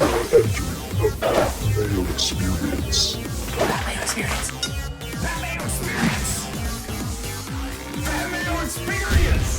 The Mayo Experience. Mayo Experience. Mayo Experience. Mayo Experience.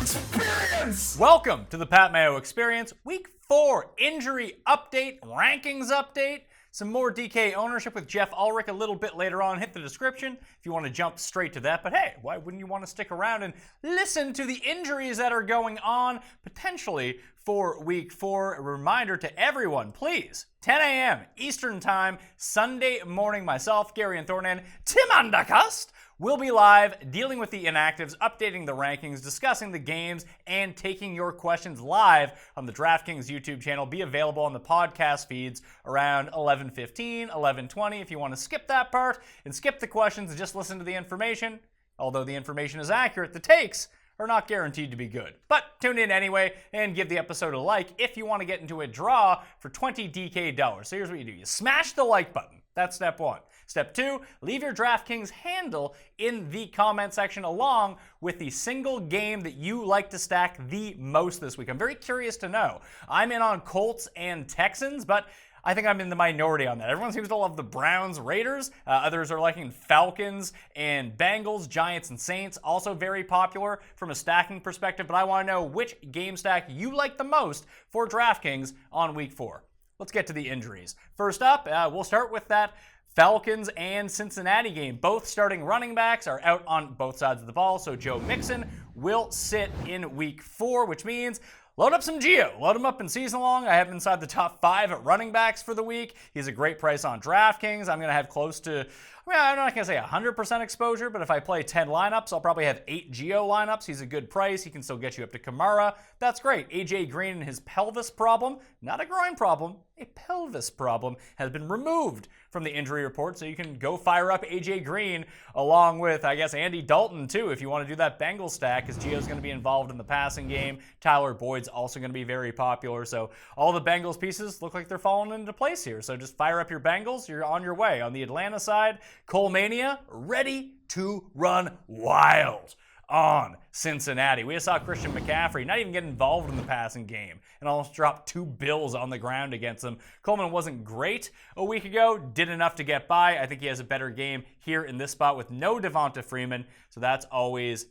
Experience. Welcome to the Pat Mayo Experience, Week 4 injury update, rankings update. Some more DK ownership with Geoff Ulrich a little bit later on. Hit the description if you want to jump straight to that. But hey, why wouldn't you want to stick around and listen to the injuries that are going on potentially for Week 4? A reminder to everyone, please, 10 a.m. Eastern Time, Sunday morning, myself, Gary and Thornan, Tim Undercust, we'll be live dealing with the inactives, updating the rankings, discussing the games, and taking your questions live on the DraftKings YouTube channel. Be available on the podcast feeds around 11:15, 11:20 if you want to skip that part and skip the questions and just listen to the information. Although the information is accurate, the takes are not guaranteed to be good. But tune in anyway and give the episode a like if you want to get into a draw for $20 DK. So here's what you do. You smash the like button. That's step 1. Step 2, leave your DraftKings handle in the comment section along with the single game that you like to stack the most this week. I'm very curious to know. I'm in on Colts and Texans, but I think I'm in the minority on that. Everyone seems to love the Browns, Raiders. Others are liking Falcons and Bengals, Giants and Saints. Also very popular from a stacking perspective, but I want to know which game stack you like the most for DraftKings on Week 4. Let's get to the injuries. First up, we'll start with that Falcons and Cincinnati game. Both starting running backs are out on both sides of the ball, so Joe Mixon will sit in Week 4, which means load up some Geo. Load him up in season long. I have him inside the top 5 at running backs for the week. He's a great price on DraftKings. I'm going to have close to, I'm not going to say 100% exposure, but if I play 10 lineups, I'll probably have 8 Geo lineups. He's a good price. He can still get you up to Kamara. That's great. AJ Green and his pelvis problem, not a groin problem, a pelvis problem, has been removed from the injury report, so you can go fire up AJ Green along with, I guess, Andy Dalton too if you want to do that Bengals stack, because Geo's going to be involved in the passing game. Tyler Boyd's also going to be very popular, so all the Bengals pieces look like they're falling into place here. So just fire up your Bengals. You're on your way. On the Atlanta side, Cole Mania ready to run wild on Cincinnati. We just saw Christian McCaffrey not even get involved in the passing game and almost dropped 2 bills on the ground against them. Coleman wasn't great a week ago, did enough to get by. I think he has a better game here in this spot with no Devonta Freeman, so that's always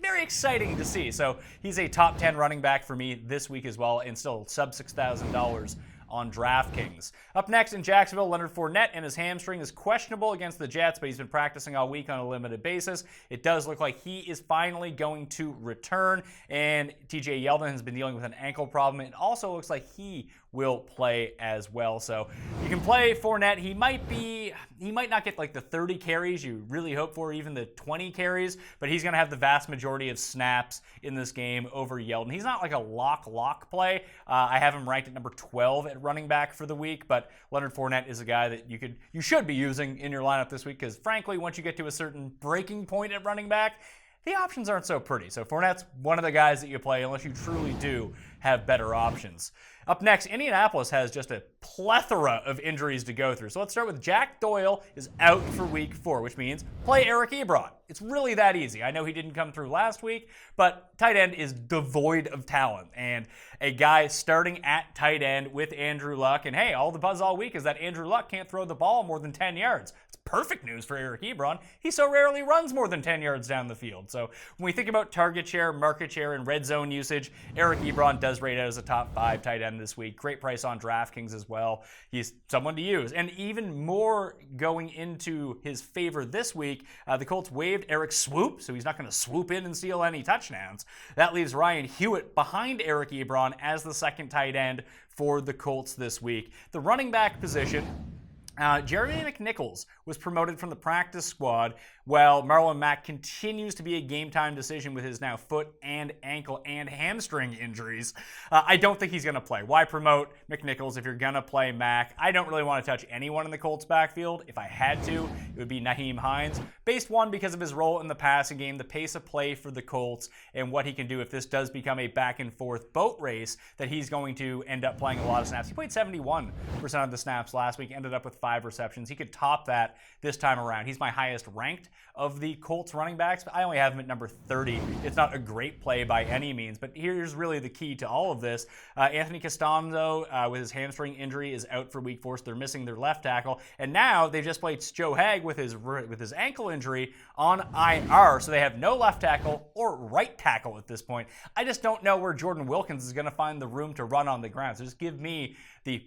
very exciting to see. So he's a top 10 running back for me this week as well, and still sub $6,000 on DraftKings. Up next in Jacksonville, Leonard Fournette and his hamstring is questionable against the Jets, but he's been practicing all week on a limited basis. It does look like he is finally going to return, and TJ Yeldon has been dealing with an ankle problem. It also looks like he will play as well. So you can play Fournette. He might not get like the 30 carries you really hope for, even the 20 carries, but he's going to have the vast majority of snaps in this game over Yeldon. He's not like a lock play. I have him ranked at number 12 at running back for the week, but Leonard Fournette is a guy that you should be using in your lineup this week, because frankly, once you get to a certain breaking point at running back, the options aren't so pretty. So Fournette's one of the guys that you play unless you truly do have better options. Up next, Indianapolis has just a plethora of injuries to go through. So let's start with Jack Doyle is out for Week 4, which means play Eric Ebron. It's really that easy. I know he didn't come through last week, but tight end is devoid of talent. And a guy starting at tight end with Andrew Luck, and hey, all the buzz all week is that Andrew Luck can't throw the ball more than 10 yards. It's perfect news for Eric Ebron. He so rarely runs more than 10 yards down the field. So when we think about target share, market share, and red zone usage, Eric Ebron does rate out as a top 5 tight end this week. Great price on DraftKings as well. He's someone to use. And even more going into his favor this week, the Colts waived Eric Swoop, so he's not going to swoop in and steal any touchdowns. That leaves Ryan Hewitt behind Eric Ebron as the second tight end for the Colts this week. The running back position, Jeremy McNichols was promoted from the practice squad, while Marlon Mack continues to be a game-time decision with his now foot and ankle and hamstring injuries. I don't think he's going to play. Why promote McNichols if you're going to play Mack? I don't really want to touch anyone in the Colts backfield. If I had to, it would be Nyheim Hines. Based one, because of his role in the passing game, the pace of play for the Colts, and what he can do if this does become a back-and-forth boat race, that he's going to end up playing a lot of snaps. He played 71% of the snaps last week, ended up with 5 receptions. He could top that this time around. He's my highest ranked of the Colts running backs, but I only have him at number 30. It's not a great play by any means, but here's really the key to all of this. Anthony Costanzo, with his hamstring injury, is out for week 4, so they're missing their left tackle, and now they've just played Joe Haeg with his ankle injury on IR, so they have no left tackle or right tackle at this point. I just don't know where Jordan Wilkins is going to find the room to run on the ground, so just give me the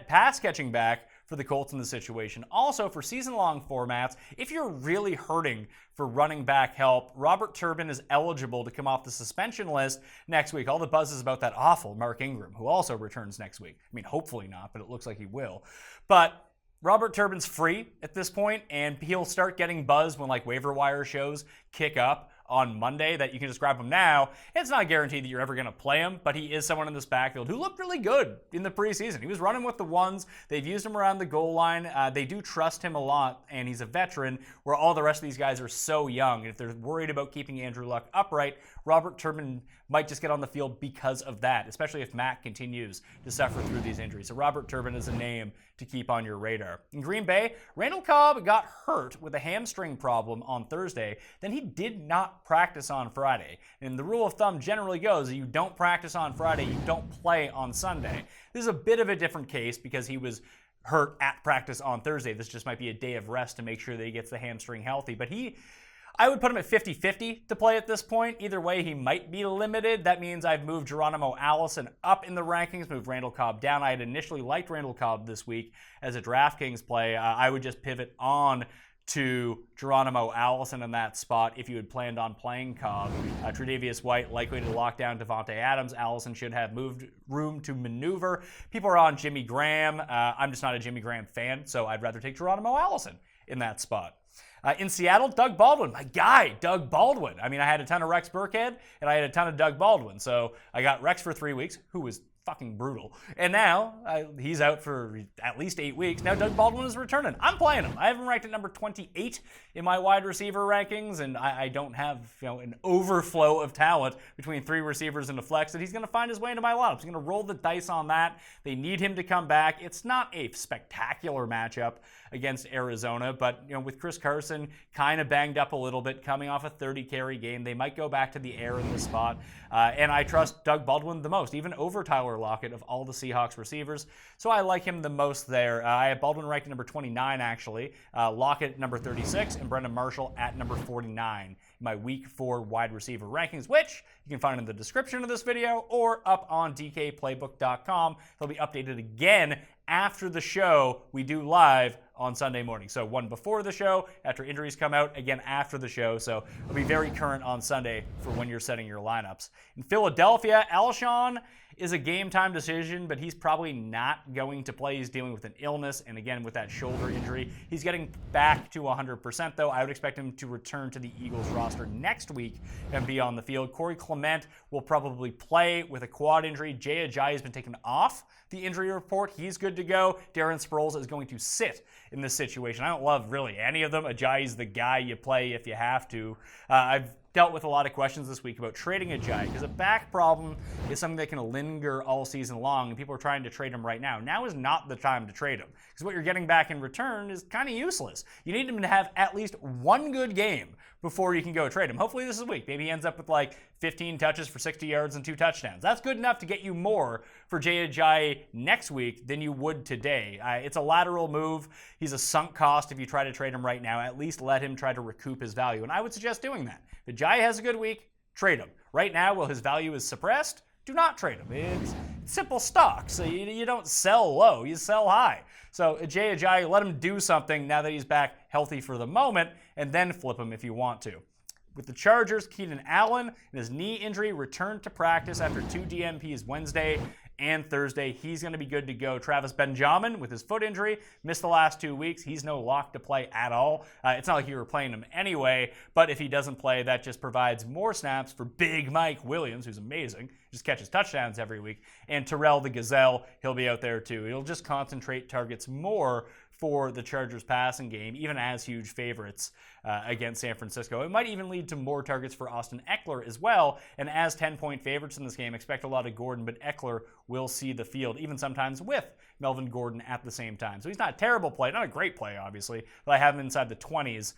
pass catching back for the Colts in the situation. Also, for season-long formats, if you're really hurting for running back help, Robert Turbin is eligible to come off the suspension list next week. All the buzz is about that awful Mark Ingram, who also returns next week. I mean, hopefully not, but it looks like he will. But Robert Turbin's free at this point, and he'll start getting buzz when like waiver wire shows kick up on Monday, that you can just grab him now. It's not guaranteed that you're ever going to play him, but he is someone in this backfield who looked really good in the preseason. He was running with the ones. They've used him around the goal line. They do trust him a lot, and he's a veteran, where all the rest of these guys are so young. And if they're worried about keeping Andrew Luck upright, Robert Turbin might just get on the field because of that, especially if Matt continues to suffer through these injuries. So Robert Turbin is a name to keep on your radar. In Green Bay, Randall Cobb got hurt with a hamstring problem on Thursday. Then he did not practice on Friday. And the rule of thumb generally goes, you don't practice on Friday, you don't play on Sunday. This is a bit of a different case because he was hurt at practice on Thursday. This just might be a day of rest to make sure that he gets the hamstring healthy. But I would put him at 50-50 to play at this point. Either way, he might be limited. That means I've moved Geronimo Allison up in the rankings, moved Randall Cobb down. I had initially liked Randall Cobb this week as a DraftKings play. I would just pivot on to Geronimo Allison in that spot if you had planned on playing Cobb. Tre'Davious White likely to lock down Devontae Adams. Allison should have room to maneuver. People are on Jimmy Graham. I'm just not a Jimmy Graham fan, so I'd rather take Geronimo Allison in that spot. In Seattle, Doug Baldwin, my guy, Doug Baldwin. I mean, I had a ton of Rex Burkhead, and I had a ton of Doug Baldwin. So I got Rex for 3 weeks, who was fucking brutal. And now he's out for at least 8 weeks. Now Doug Baldwin is returning. I'm playing him. I have him ranked at number 28 in my wide receiver rankings, and I don't have an overflow of talent between 3 receivers and a flex that he's going to find his way into my lineup. He's going to roll the dice on that. They need him to come back. It's not a spectacular matchup against Arizona, but with Chris Carson kind of banged up a little bit, coming off a 30-carry game, they might go back to the air in this spot. And I trust Doug Baldwin the most, even over Tyler Lockett of all the Seahawks receivers. So I like him the most there. I have Baldwin ranked at number 29, actually. Lockett number 36, and Brendan Marshall at number 49 in my Week 4 wide receiver rankings, which you can find in the description of this video or up on dkplaybook.com. They'll be updated again after the show we do live on Sunday morning. So one before the show, after injuries come out, again after the show. So it'll be very current on Sunday for when you're setting your lineups. In Philadelphia, Alshon is a game time decision, but he's probably not going to play. He's dealing with an illness, and again with that shoulder injury. He's getting back to 100% though. I would expect him to return to the Eagles roster next week and be on the field. Corey Clement will probably play with a quad injury. Jay Ajayi has been taken off the injury report. He's good to go. Darren Sproles is going to sit in this situation. I don't love really any of them. Ajayi's the guy you play if you have to. I've dealt with a lot of questions this week about trading Ajayi because a back problem is something that can linger all season long, and people are trying to trade him right now. Now is not the time to trade him because what you're getting back in return is kind of useless. You need him to have at least one good game before you can go trade him. Hopefully this is a week. Maybe he ends up with like 15 touches for 60 yards and 2 touchdowns. That's good enough to get you more for Jay Ajayi next week than you would today. It's a lateral move. He's a sunk cost if you try to trade him right now. At least let him try to recoup his value, and I would suggest doing that. If Ajayi has a good week, trade him. Right now, while his value is suppressed, do not trade him. It's simple stock, so you don't sell low, you sell high. So Jay Ajayi, let him do something now that he's back healthy for the moment, and then flip him if you want to. With the Chargers, Keenan Allen and his knee injury returned to practice after 2 DNPs Wednesday and Thursday. He's going to be good to go. Travis Benjamin, with his foot injury, missed the last 2 weeks. He's no lock to play at all. It's not like you were playing him anyway, but if he doesn't play, that just provides more snaps for Big Mike Williams, who's amazing, just catches touchdowns every week, and Terrell the Gazelle, he'll be out there too. He'll just concentrate targets more for the Chargers passing game, even as huge favorites against San Francisco. It might even lead to more targets for Austin Eckler as well. And as 10-point favorites in this game, expect a lot of Gordon, but Eckler will see the field, even sometimes with Melvin Gordon at the same time. So he's not a terrible play, not a great play, obviously, but I have him inside the 20s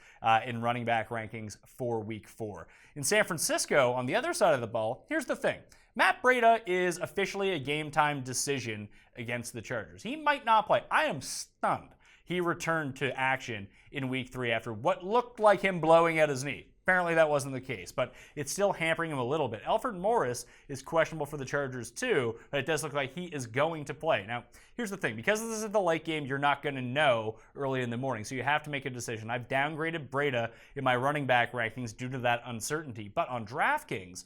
in running back rankings for week 4. In San Francisco, on the other side of the ball, here's the thing. Matt Breida is officially a game-time decision against the Chargers. He might not play. I am stunned he returned to action in week 3 after what looked like him blowing at his knee. Apparently that wasn't the case, but it's still hampering him a little bit. Alfred Morris is questionable for the Chargers too, but it does look like he is going to play. Now, here's the thing. Because this is the late game, you're not going to know early in the morning, so you have to make a decision. I've downgraded Breida in my running back rankings due to that uncertainty, but on DraftKings,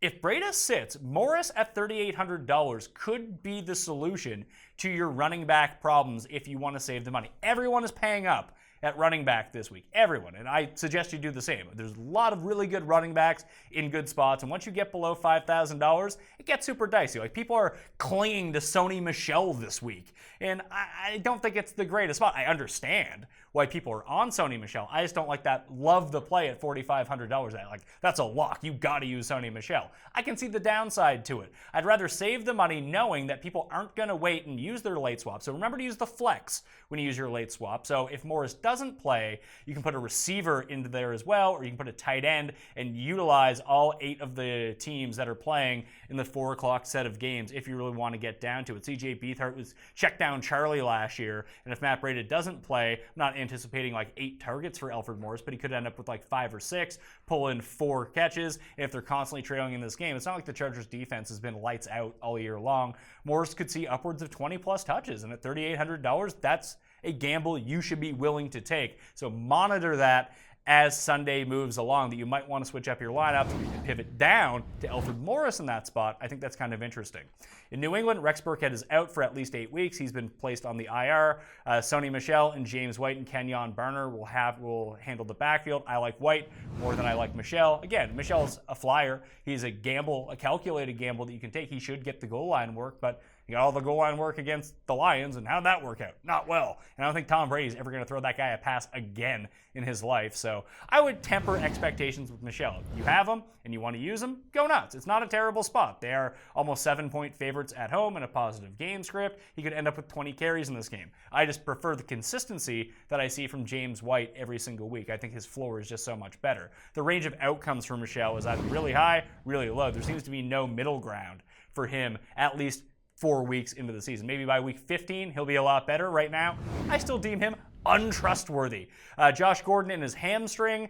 if Breida sits, Morris at $3,800 could be the solution to your running back problems if you want to save the money. Everyone is paying up at running back this week. Everyone. And I suggest you do the same. There's a lot of really good running backs in good spots. And once you get below $5,000, it gets super dicey. Like, people are clinging to Sony Michel this week. And I don't think it's the greatest spot. I understand why people are on Sony Michel. I just don't like that. Love the play at $4,500. Like, that's a lock. You got to use Sony Michel. I can see the downside to it. I'd rather save the money knowing that people aren't going to wait and use their late swap. So remember to use the flex when you use your late swap. So if Morris doesn't play, you can put a receiver into there as well, or you can put a tight end and utilize all 8 of the teams that are playing in the 4 o'clock set of games if you really want to get down to it. CJ Beathard was check down Charlie last year, and if Matt Breida doesn't play, I'm not anticipating like 8 targets for Alfred Morris, but he could end up with like 5 or 6, pull in 4 catches. And if they're constantly trailing in this game, it's not like the Chargers defense has been lights out all year long. Morris could see upwards of 20 plus touches, and at $3,800, that's a gamble you should be willing to take. So monitor that as Sunday moves along, that you might want to switch up your lineup and pivot down to Alfred Morris in that spot. I think that's kind of interesting. In New England, Rex Burkhead is out for at least 8 weeks. He's been placed on the IR. Sony Michel and James White and Kenyon Barner will handle the backfield. I like White more than I like Michel. Again, Michel's a flyer. He's a gamble, a calculated gamble that you can take. He should get the goal line work, but he got all the goal line work against the Lions, and how'd that work out? Not well. And I don't think Tom Brady's ever going to throw that guy a pass again in his life. So I would temper expectations with Michel. If you have him and you want to use him, go nuts. It's not a terrible spot. They are almost 7-point favorites at home and a positive game script. He could end up with 20 carries in this game. I just prefer the consistency that I see from James White every single week. I think his floor is just so much better. The range of outcomes for Michel is either really high, really low. There seems to be no middle ground for him, at least 4 weeks into the season. Maybe by week 15, he'll be a lot better. Right now, I still deem him untrustworthy. Josh Gordon in his hamstring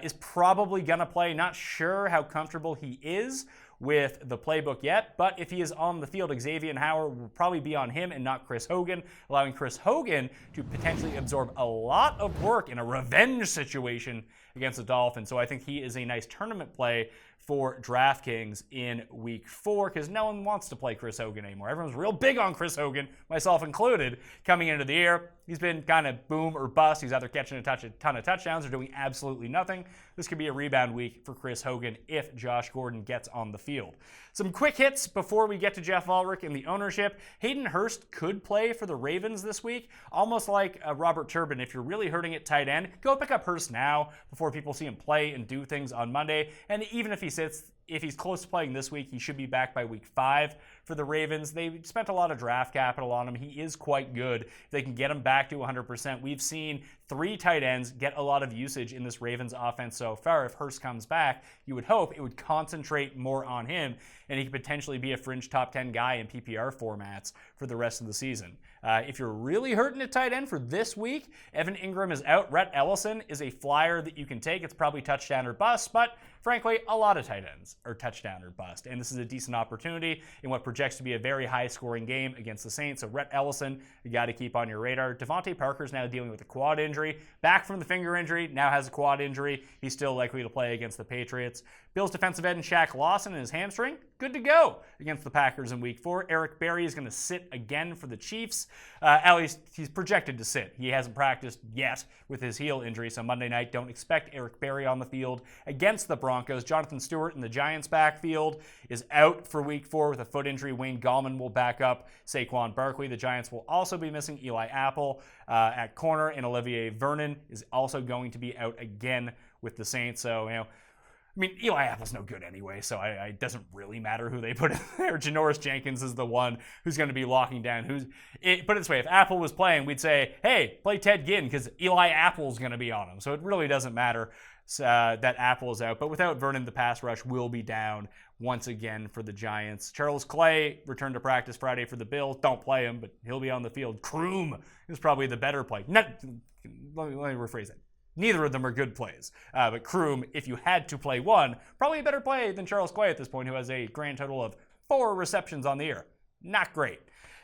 is probably going to play. Not sure how comfortable he is with the playbook yet, but if he is on the field, Xavier Howard will probably be on him and not Chris Hogan, allowing Chris Hogan to potentially absorb a lot of work in a revenge situation against the Dolphins. So I think he is a nice tournament play for DraftKings in week 4, because no one wants to play Chris Hogan anymore. Everyone's real big on Chris Hogan, myself included, coming into the year. He's been kind of boom or bust. He's either catching a ton of touchdowns or doing absolutely nothing. This could be a rebound week for Chris Hogan if Josh Gordon gets on the field. Some quick hits before we get to Geoff Ulrich and the ownership. Hayden Hurst could play for the Ravens this week, almost like Robert Turbin. If you're really hurting at tight end, go pick up Hurst now before people see him play and do things on Monday. And even if he sits, if he's close to playing this week, he should be back by week 5 for the Ravens. They spent a lot of draft capital on him. He is quite good. If they can get him back to 100%. We've seen 3 tight ends get a lot of usage in this Ravens offense so far. If Hurst comes back, you would hope it would concentrate more on him, and he could potentially be a fringe top 10 guy in PPR formats for the rest of the season. If you're really hurting at tight end for this week, Evan Ingram is out. Rhett Ellison is a flyer that you can take. It's probably touchdown or bust, but frankly, a lot of tight ends are touchdown or bust. And this is a decent opportunity in what projects to be a very high-scoring game against the Saints. So Rhett Ellison, you got to keep on your radar. Devontae Parker's now dealing with a quad injury. Back from the finger injury, now has a quad injury. He's still likely to play against the Patriots. Bills defensive end Shaq Lawson in his hamstring good to go against the Packers in Week 4. Eric Berry is going to sit again for the Chiefs. At least he's projected to sit. He hasn't practiced yet with his heel injury, so Monday night, don't expect Eric Berry on the field against the Broncos. Jonathan Stewart in the Giants' backfield is out for Week 4 with a foot injury. Wayne Gallman will back up Saquon Barkley. The Giants will also be missing Eli Apple at corner, and Olivier Vernon is also going to be out again with the Saints. So, Eli Apple's no good anyway, so it doesn't really matter who they put in there. Janoris Jenkins is the one who's going to be locking down. Put it this way, if Apple was playing, we'd say, hey, play Ted Ginn because Eli Apple's going to be on him. So it really doesn't matter that Apple is out. But without Vernon, the pass rush will be down once again for the Giants. Charles Clay returned to practice Friday for the Bills. Don't play him, but he'll be on the field. Kroom is probably the better play. Let me rephrase it. Neither of them are good plays. But Kroom, if you had to play one, probably a better play than Charles Clay at this point, who has a grand total of 4 receptions on the year. Not great.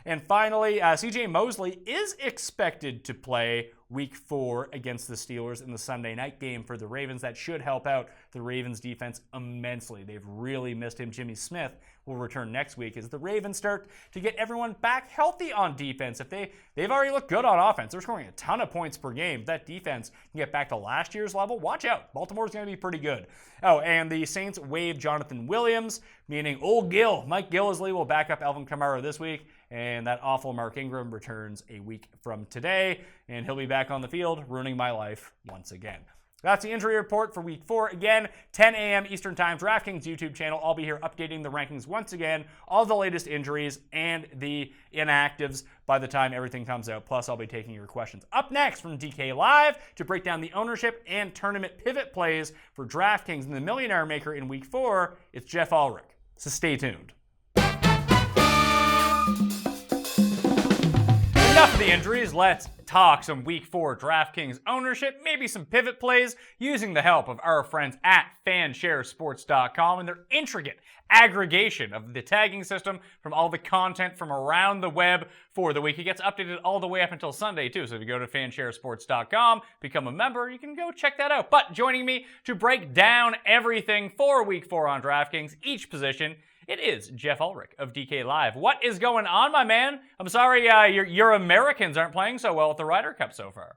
And finally, CJ Mosley is expected to play Week 4 against the Steelers in the Sunday night game for the Ravens. That should help out the Ravens defense immensely. They've really missed him. Jimmy Smith will return next week as the Ravens start to get everyone back healthy on defense. If they've already looked good on offense. They're scoring a ton of points per game. If that defense can get back to last year's level, watch out. Baltimore's going to be pretty good. Oh, and the Saints waived Jonathan Williams, meaning old Gill. Mike Gillislee will back up Alvin Kamara this week, and that awful Mark Ingram returns a week from today, and he'll be back on the field, ruining my life once again. That's the injury report for Week 4. Again, 10 a.m. Eastern Time, DraftKings YouTube channel. I'll be here updating the rankings once again, all the latest injuries and the inactives by the time everything comes out. Plus, I'll be taking your questions. Up next from DK Live to break down the ownership and tournament pivot plays for DraftKings and the Millionaire Maker in Week 4, it's Geoff Ulrich. So stay tuned. Enough of the injuries, let's talk some Week 4 DraftKings ownership, maybe some pivot plays using the help of our friends at fansharesports.com and their intricate aggregation of the tagging system from all the content from around the web for the week. It gets updated all the way up until Sunday too, so if you go to fansharesports.com, become a member, you can go check that out. But joining me to break down everything for Week 4 on DraftKings, each position, it is Geoff Ulrich of DK Live. What is going on, my man? I'm sorry your Americans aren't playing so well at the Ryder Cup so far.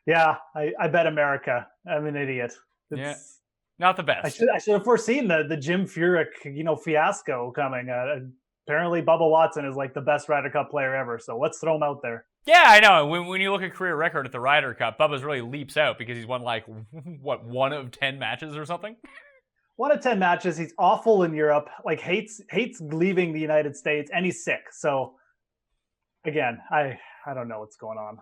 Yeah, I bet America. I'm an idiot. Yeah, not the best. I should have foreseen the Jim Furyk, fiasco coming. Apparently, Bubba Watson is like the best Ryder Cup player ever. So let's throw him out there. Yeah, I know. When you look at career record at the Ryder Cup, Bubba's really leaps out because he's won 1 of 10 matches or something. 1 of 10 matches. He's awful in Europe. Hates leaving the United States, and he's sick. So, again, I don't know what's going on.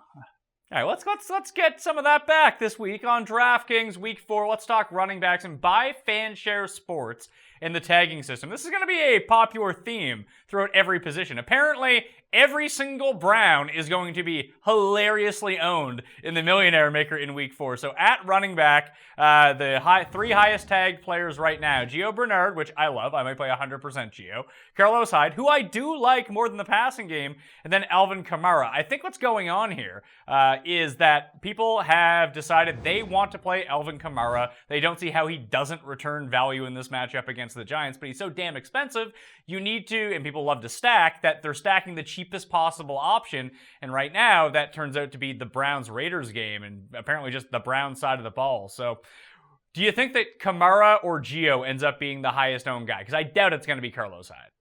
All right, let's get some of that back this week on DraftKings Week 4. Let's talk running backs and buy FanShare Sports in the tagging system. This is going to be a popular theme throughout every position. Apparently, every single Brown is going to be hilariously owned in the Millionaire Maker in Week 4. So at running back, the 3 highest tagged players right now, Gio Bernard, which I love. I might play 100% Gio. Carlos Hyde, who I do like more than the passing game, and then Alvin Kamara. I think what's going on here is that people have decided they want to play Alvin Kamara. They don't see how he doesn't return value in this matchup against the Giants, but he's so damn expensive, you need to, and people love to stack, that they're stacking the cheapest possible option, and right now, that turns out to be the Browns-Raiders game, and apparently just the Browns side of the ball. So, do you think that Kamara or Gio ends up being the highest owned guy? Because I doubt it's going to be Carlos Hyde.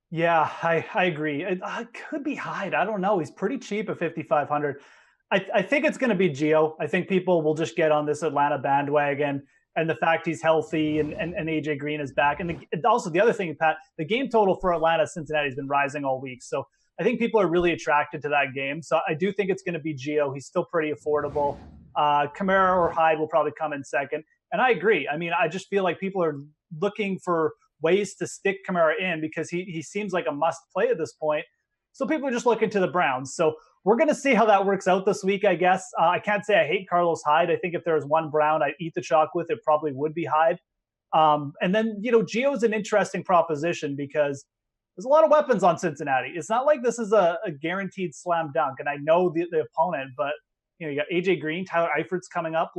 Yeah, I agree. It could be Hyde. I don't know. He's pretty cheap at $5,500. I think it's going to be Gio. I think people will just get on this Atlanta bandwagon, and the fact he's healthy and AJ Green is back. And also the other thing, Pat, the game total for Atlanta-Cincinnati has been rising all week. So I think people are really attracted to that game. So I do think it's going to be Gio. He's still pretty affordable. Kamara or Hyde will probably come in second. And I agree. I mean, I just feel like people are looking for ways to stick Kamara in because he seems like a must play at this point. So people are just looking to the Browns. So we're going to see how that works out this week, I guess. I can't say I hate Carlos Hyde. I think if there was one Brown I'd eat the chalk with, it probably would be Hyde. And then, Gio is an interesting proposition because there's a lot of weapons on Cincinnati. It's not like this is a guaranteed slam dunk. And I know the opponent, but, you got AJ Green, Tyler Eifert's coming up.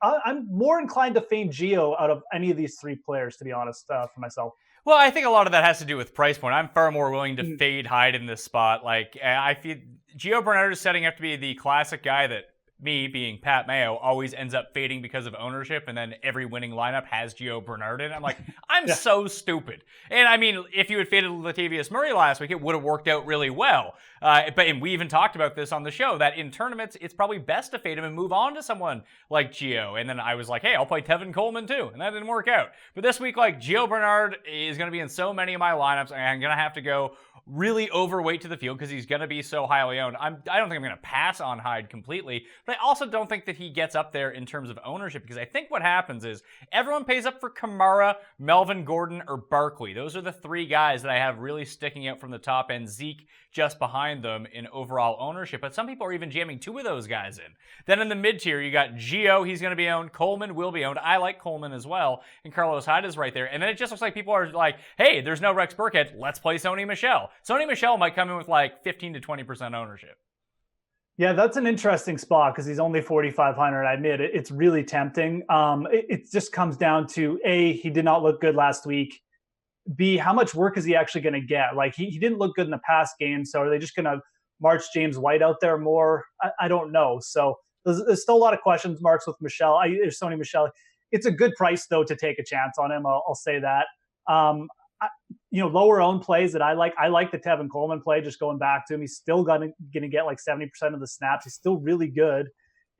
I'm more inclined to fade Gio out of any of these three players, to be honest, for myself. Well, I think a lot of that has to do with price point. I'm far more willing to fade Hyde in this spot. Like, I feel Gio Bernard is setting up to be the classic guy that me, being Pat Mayo, always ends up fading because of ownership, and then every winning lineup has Gio Bernard in. I'm like, I'm so stupid. And I mean, if you had faded Latavius Murray last week, it would have worked out really well. And we even talked about this on the show, that in tournaments, it's probably best to fade him and move on to someone like Gio. And then I was like, hey, I'll play Tevin Coleman too. And that didn't work out. But this week, like, Gio Bernard is going to be in so many of my lineups, and I'm going to have to go really overweight to the field because he's going to be so highly owned. I don't think I'm going to pass on Hyde completely, but I also don't think that he gets up there in terms of ownership, because I think what happens is everyone pays up for Kamara, Melvin Gordon, or Barkley. Those are the three guys that I have really sticking out from the top end. Zeke just behind them in overall ownership, but some people are even jamming two of those guys in. Then in the mid tier, you got Gio, he's going to be owned. Coleman will be owned. I like Coleman as well, and Carlos Hyde is right there. And then it just looks like people are like, hey, there's no Rex Burkhead, let's play Sony Michel. Sony Michel might come in with like 15 to 20% ownership. Yeah, that's an interesting spot because he's only 4,500. I admit it's really tempting. It just comes down to A, he did not look good last week. B, how much work is he actually going to get? Like, he didn't look good in the past game, so are they just going to march James White out there more? I don't know. So there's still a lot of questions marks with Michel. Sony Michel. It's a good price, though, to take a chance on him. I'll say that. Lower owned plays that I like. I like the Tevin Coleman play, just going back to him. He's still going to get like 70% of the snaps. He's still really good.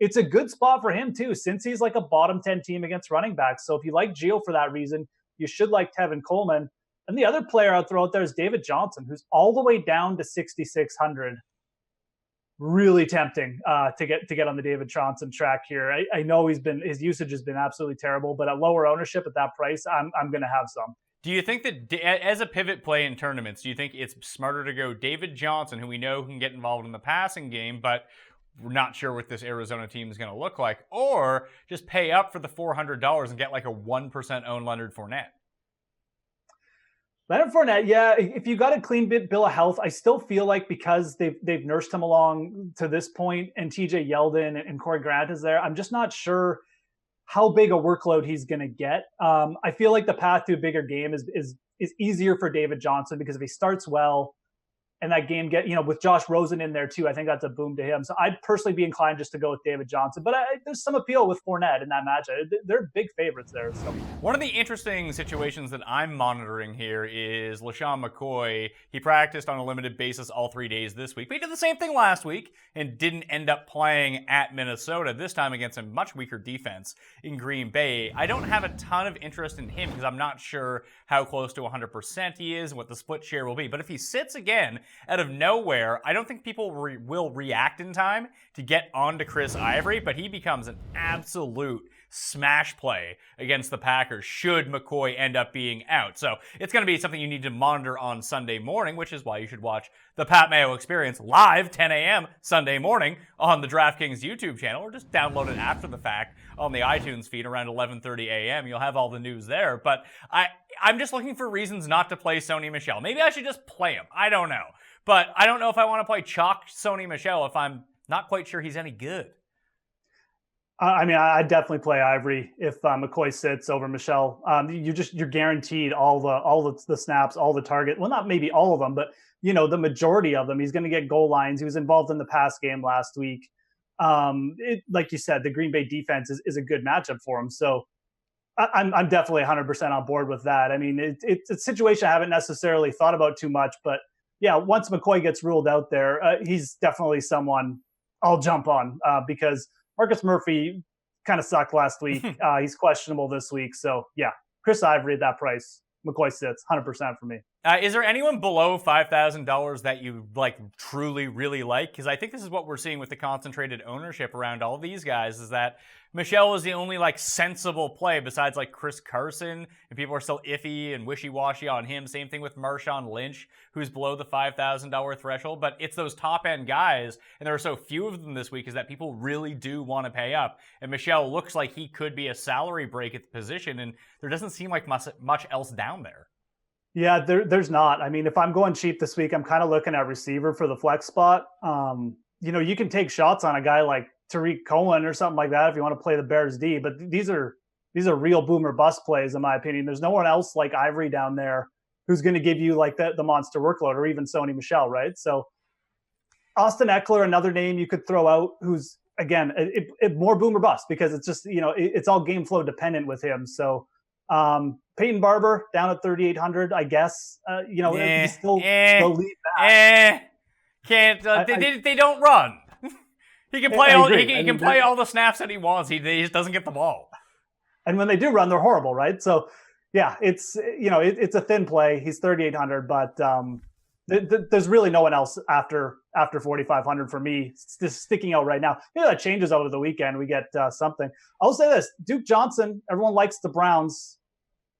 It's a good spot for him, too, since he's like a bottom 10 team against running backs. So if you like Gio for that reason, you should like Tevin Coleman. And the other player I'll throw out there is David Johnson, who's all the way down to 6,600. Really tempting to get on the David Johnson track here. I know his usage has been absolutely terrible, but at lower ownership at that price, I'm going to have some. Do you think that as a pivot play in tournaments, do you think it's smarter to go David Johnson, who we know can get involved in the passing game, but we're not sure what this Arizona team is going to look like, or just pay up for the $400 and get like a 1% owned Leonard Fournette? Leonard Fournette, yeah, if you got a clean bill of health, I still feel like because they've nursed him along to this point, and TJ Yeldon and Corey Grant is there, I'm just not sure how big a workload he's going to get. I feel like the path to a bigger game is easier for David Johnson, because if he starts well and that game with Josh Rosen in there too, I think that's a boom to him. So I'd personally be inclined just to go with David Johnson, but there's some appeal with Fournette in that matchup. They're big favorites there. So one of the interesting situations that I'm monitoring here is LaShawn McCoy. He practiced on a limited basis all 3 days this week. But he did the same thing last week and didn't end up playing at Minnesota, this time against a much weaker defense in Green Bay. I don't have a ton of interest in him because I'm not sure how close to 100% he is and what the split share will be. But if he sits again out of nowhere, I don't think people will react in time to get onto Chris Ivory, but he becomes an absolute smash play against the Packers should McCoy end up being out. So it's going to be something you need to monitor on Sunday morning, which is why you should watch the Pat Mayo Experience live 10 a.m. Sunday morning on the DraftKings YouTube channel, or just download it after the fact on the iTunes feed around 11:30 a.m. You'll have all the news there. But I'm just looking for reasons not to play Sony Michel. Maybe I should just play him. I don't know. But I don't know if I want to play chalk Sony Michel if I'm not quite sure he's any good. I'd definitely play Ivory if McCoy sits over Michel. You're guaranteed all the snaps, all the target. Well, not maybe all of them, but the majority of them. He's going to get goal lines. He was involved in the pass game last week. Like you said, the Green Bay defense is a good matchup for him. So I'm definitely 100% on board with that. I mean, it's a situation I haven't necessarily thought about too much, but yeah, once McCoy gets ruled out there, he's definitely someone I'll jump on because Marcus Murphy kind of sucked last week. He's questionable this week. So, yeah, Chris Ivory at that price. McCoy sits 100% for me. Is there anyone below $5,000 that you truly really like? Because I think this is what we're seeing with the concentrated ownership around all these guys, is that Michel is the only sensible play besides Chris Carson, and people are still iffy and wishy-washy on him. Same thing with Marshawn Lynch, who's below the $5,000 threshold. But it's those top-end guys, and there are so few of them this week, is that people really do want to pay up. And Michel looks like he could be a salary break at the position, and there doesn't seem like much else down there. Yeah, there's not. I mean, if I'm going cheap this week, I'm kind of looking at receiver for the flex spot. You can take shots on a guy like Tariq Cohen or something like that if you want to play the Bears D. But these are real boomer bust plays, in my opinion. There's no one else like Ivory down there who's going to give you like the monster workload, or even Sony Michel, right? So Austin Eckler, another name you could throw out, who's, again, it more boomer bust because it's just, it's all game flow dependent with him. So Peyton Barber down at 3,800, I guess. He's still the lead back. Can't. They don't run. He can play He can play all the snaps that he wants. He just doesn't get the ball. And when they do run, they're horrible, right? So yeah, it's a thin play. He's 3,800, but there's really no one else after 4,500 for me. It's just sticking out right now. That changes over the weekend. We get something. I'll say this: Duke Johnson. Everyone likes the Browns.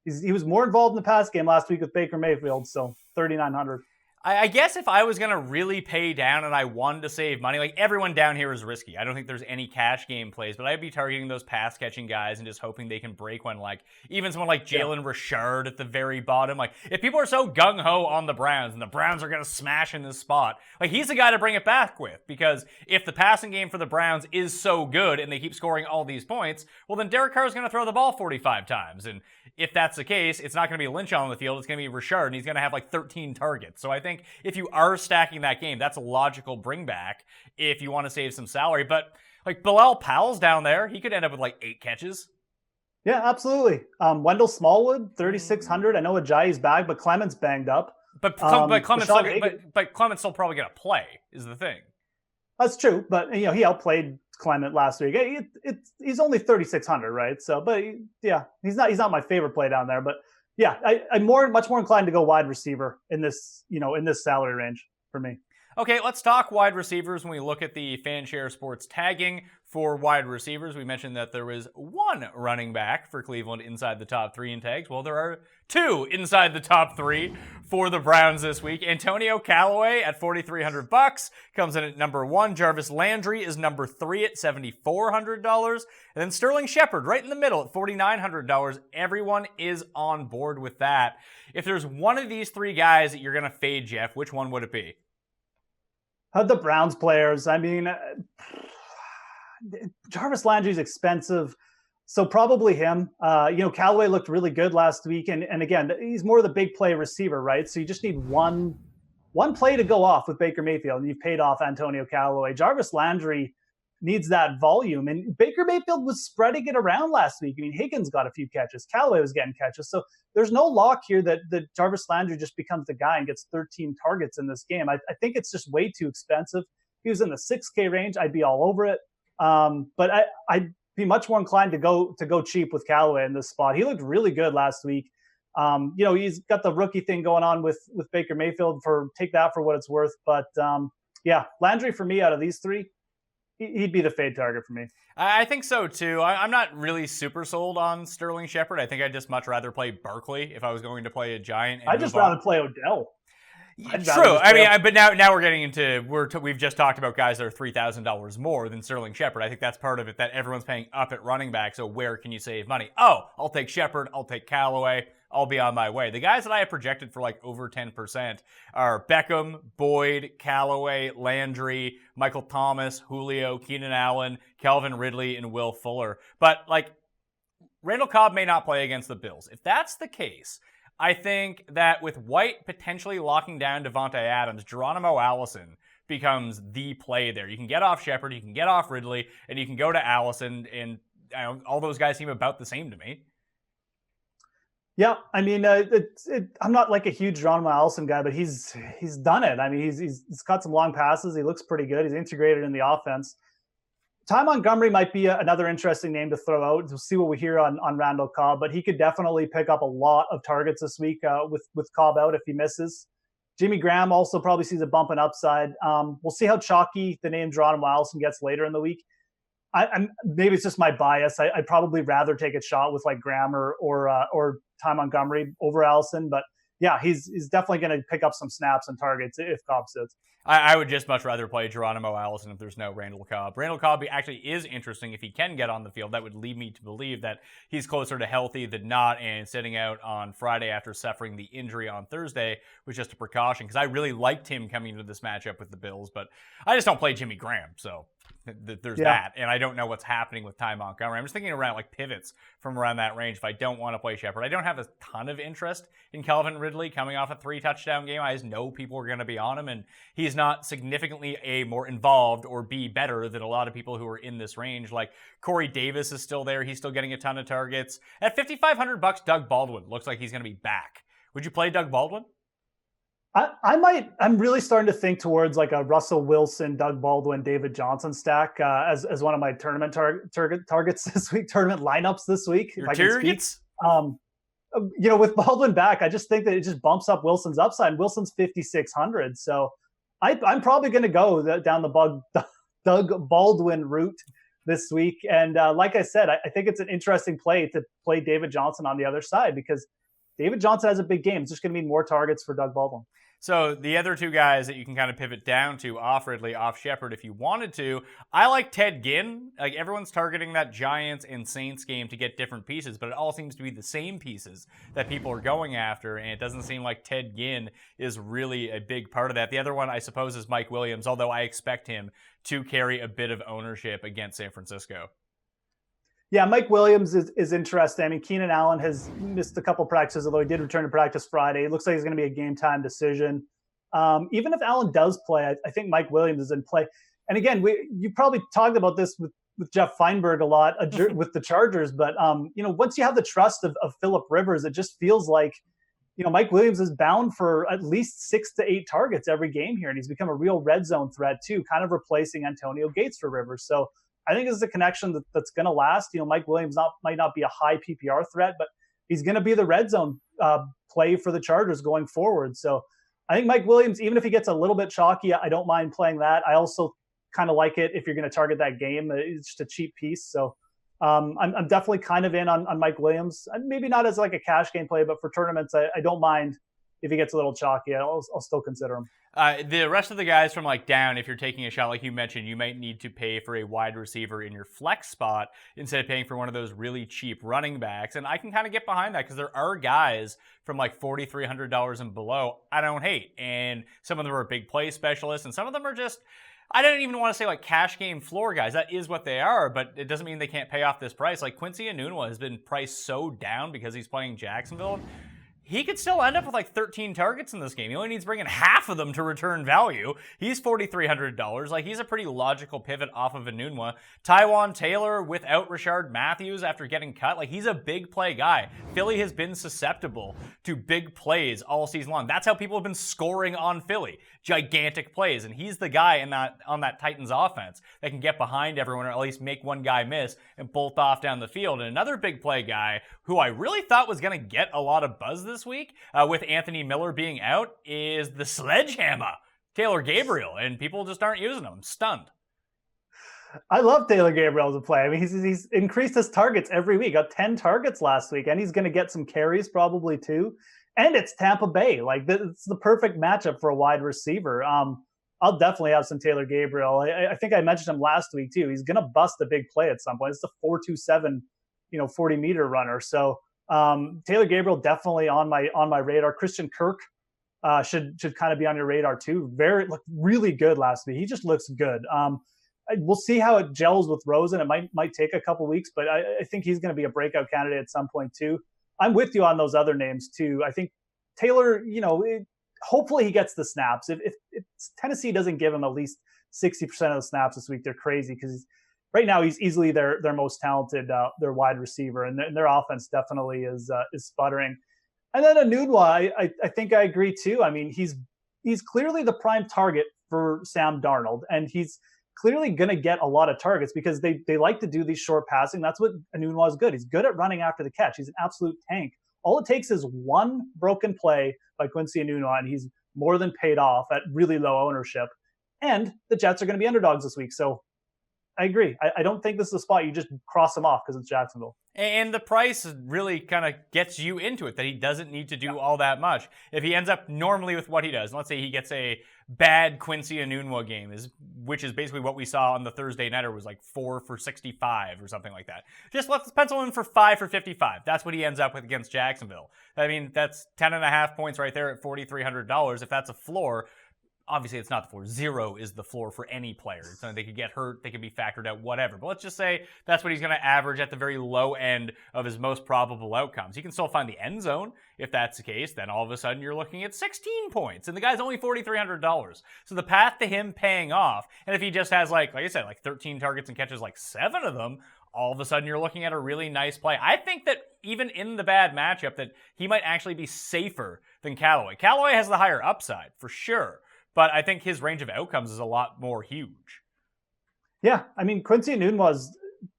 He was more involved in the pass game last week with Baker Mayfield, so 3,900. I guess if I was going to really pay down and I wanted to save money, like everyone down here is risky. I don't think there's any cash game plays, but I'd be targeting those pass catching guys and just hoping they can break one. Like even someone like Jalen Richard at the very bottom. Like if people are so gung-ho on the Browns and the Browns are going to smash in this spot, like he's the guy to bring it back with, because if the passing game for the Browns is so good and they keep scoring all these points, well then Derek Carr is going to throw the ball 45 times. And if that's the case, it's not going to be Lynch on the field. It's going to be Richard, and he's going to have like 13 targets. So I think if you are stacking that game, that's a logical bring back if you want to save some salary. But like Bilal Powell's down there, he could end up with like 8 catches. Yeah, absolutely. Wendell Smallwood, 3,600. I know Ajayi's back, but Clement's banged up. But Clement's still probably going to play, is the thing. That's true, but he outplayed Clement last week. He's only 3,600, right? So, but yeah, he's not my favorite play down there. But yeah, I'm much more inclined to go wide receiver in this salary range for me. Okay, let's talk wide receivers when we look at the FanShare Sports tagging for wide receivers. We mentioned that there was one running back for Cleveland inside the top 3 in tags. Well, there are 2 inside the top 3 for the Browns this week. Antonio Callaway at $4,300 comes in at number 1. Jarvis Landry is number 3 at $7,400. And then Sterling Shepard right in the middle at $4,900. Everyone is on board with that. If there's one of these 3 guys that you're going to fade, Geoff, which one would it be? The Browns players. I mean, Jarvis Landry's expensive, so probably him. Callaway looked really good last week, and again, he's more of the big play receiver, right? So you just need one play to go off with Baker Mayfield, and you've paid off Antonio Callaway. Jarvis Landry needs that volume, and Baker Mayfield was spreading it around last week. I mean, Higgins got a few catches, Callaway was getting catches, so there's no lock here that Jarvis Landry just becomes the guy and gets 13 targets in this game. I think it's just way too expensive. If he was in the 6K range, I'd be all over it. But I'd be much more inclined to go cheap with Callaway in this spot. He looked really good last week. He's got the rookie thing going on with Baker Mayfield. Take that for what it's worth. But Landry for me out of these 3, he'd be the fade target for me. I think so too. I'm not really super sold on Sterling Shepard. I think I'd just much rather play Barkley if I was going to play a giant. I'd just rather play Odell. True. I mean, but now we're getting into we've just talked about guys that are $3,000 more than Sterling Shepard. I think that's part of it, that everyone's paying up at running back. So where can you save money? Oh, I'll take Shepard. I'll take Callaway. I'll be on my way. The guys that I have projected for like over 10% are Beckham, Boyd, Callaway, Landry, Michael Thomas, Julio, Keenan Allen, Calvin Ridley, and Will Fuller. But like Randall Cobb may not play against the Bills. If that's the case, I think that with White potentially locking down Devontae Adams, Geronimo Allison becomes the play there. You can get off Shepard, you can get off Ridley, and you can go to Allison, and all those guys seem about the same to me. Yeah, I mean, I'm not like a huge Geronimo Allison guy, but he's done it. I mean, he's got some long passes. He looks pretty good. He's integrated in the offense. Ty Montgomery might be another interesting name to throw out. We'll see what we hear on Randall Cobb, but he could definitely pick up a lot of targets this week with Cobb out if he misses. Jimmy Graham also probably sees a bump in upside. We'll see how chalky the name Geronimo Allison gets later in the week. Maybe it's just my bias. I'd probably rather take a shot with like Graham or Ty Montgomery over Allison, but yeah, he's definitely going to pick up some snaps and targets if Cobb sits. I would just much rather play Geronimo Allison if there's no Randall Cobb. Randall Cobb actually is interesting if he can get on the field. That would lead me to believe that he's closer to healthy than not, and sitting out on Friday after suffering the injury on Thursday was just a precaution, because I really liked him coming into this matchup with the Bills, but I just don't play Jimmy Graham, so there's that, and I don't know what's happening with Ty Montgomery. I'm just thinking around like pivots from around that range if I don't want to play Shepard. I don't have a ton of interest in Calvin Ridley coming off a 3-touchdown game. I just know people are going to be on him, and he's not significantly A, more involved, or B, better than a lot of people who are in this range. Like Corey Davis is still there. He's still getting a ton of targets. At $5,500, Doug Baldwin looks like he's going to be back. Would you play Doug Baldwin? I might. I'm really starting to think towards like a Russell Wilson, Doug Baldwin, David Johnson stack as one of my tournament targets this week, tournament lineups this week. Your targets? With Baldwin back, I just think that it just bumps up Wilson's upside. Wilson's 5,600, so I'm probably going to go down the Doug Baldwin route this week. And like I said, I think it's an interesting play to play David Johnson on the other side because David Johnson has a big game. It's just going to mean more targets for Doug Baldwin. So the other two guys that you can kind of pivot down to, off Ridley, off Shepard, if you wanted to, I like Ted Ginn. Like everyone's targeting that Giants and Saints game to get different pieces, but it all seems to be the same pieces that people are going after, and it doesn't seem like Ted Ginn is really a big part of that. The other one, I suppose, is Mike Williams, although I expect him to carry a bit of ownership against San Francisco. Yeah, Mike Williams is interesting. I mean, Keenan Allen has missed a couple practices, although he did return to practice Friday. It looks like it's going to be a game-time decision. Even if Allen does play, I think Mike Williams is in play. And again, you probably talked about this with Jeff Feinberg a lot with the Chargers, but once you have the trust of Phillip Rivers, it just feels like Mike Williams is bound for at least 6 to 8 targets every game here, and he's become a real red zone threat too, kind of replacing Antonio Gates for Rivers. So I think this is a connection that's going to last. Mike Williams might not be a high PPR threat, but he's going to be the red zone play for the Chargers going forward. So I think Mike Williams, even if he gets a little bit chalky, I don't mind playing that. I also kind of like it if you're going to target that game. It's just a cheap piece. So I'm definitely kind of in on Mike Williams. Maybe not as like a cash game play, but for tournaments, I don't mind if he gets a little chalky. I'll still consider him. The rest of the guys from like down, if you're taking a shot, like you mentioned, you might need to pay for a wide receiver in your flex spot instead of paying for one of those really cheap running backs. And I can kind of get behind that because there are guys from like $4,300 and below I don't hate. And some of them are big play specialists, and some of them are just, I don't even want to say like cash game floor guys. That is what they are, but it doesn't mean they can't pay off this price. Like Quincy Enunwa has been priced so down because he's playing Jacksonville. He could still end up with like 13 targets in this game. He only needs to bring in half of them to return value. He's $4,300. Like, he's a pretty logical pivot off of Enunwa. Tywan Taylor without Rashard Matthews after getting cut. Like, he's a big play guy. Philly has been susceptible to big plays all season long. That's how people have been scoring on Philly. Gigantic plays. And he's the guy on that Titans offense that can get behind everyone or at least make one guy miss and bolt off down the field. And another big play guy who I really thought was going to get a lot of buzz this week with Anthony Miller being out is the sledgehammer, Taylor Gabriel, and people just aren't using him. I'm stunned. I love Taylor Gabriel as a play. I mean, he's increased his targets every week. Got 10 targets last week, and he's going to get some carries probably too. And it's Tampa Bay. Like, it's the perfect matchup for a wide receiver. I'll definitely have some Taylor Gabriel. I think I mentioned him last week too. He's going to bust a big play at some point. It's the 4.27, 40-meter runner. So Taylor Gabriel definitely on my radar. Christian Kirk should kind of be on your radar too. Looked really good last week. He just looks good. We'll see how it gels with Rosen. It might take a couple weeks, but I think he's going to be a breakout candidate at some point too. I'm with you on those other names too. I think Taylor, hopefully he gets the snaps. If Tennessee doesn't give him at least 60% of the snaps this week, they're crazy because right now he's easily their most talented their wide receiver, and their offense definitely is sputtering. And then Enunwa, I think I agree too. I mean, he's clearly the prime target for Sam Darnold, and he's clearly going to get a lot of targets because they like to do these short passing. That's what Enunwa is good. He's good at running after the catch. He's an absolute tank. All it takes is one broken play by Quincy Enunwa, and he's more than paid off at really low ownership. And the Jets are going to be underdogs this week. So I agree. I don't think this is a spot you just cross him off because it's Jacksonville. And the price really kind of gets you into it, that he doesn't need to do all that much. If he ends up normally with what he does, let's say he gets a bad Quincy Enunwa game, which is basically what we saw on the Thursday nighter, was like 4 for 65 or something like that. Just let's pencil in for 5 for 55. That's what he ends up with against Jacksonville. I mean, that's 10.5 points right there at $4,300. If that's a floor, obviously it's not the floor. 0 is the floor for any player. So they could get hurt, they could be factored out, whatever. But let's just say that's what he's going to average at the very low end of his most probable outcomes. He can still find the end zone. If that's the case, then all of a sudden you're looking at 16 points, and the guy's only $4,300. So the path to him paying off, and if he just has like I said, like 13 targets and catches like 7 of them, all of a sudden you're looking at a really nice play. I think that even in the bad matchup, that he might actually be safer than Callaway. Callaway has the higher upside for sure, but I think his range of outcomes is a lot more huge. Yeah, I mean, Quincy Enunwa,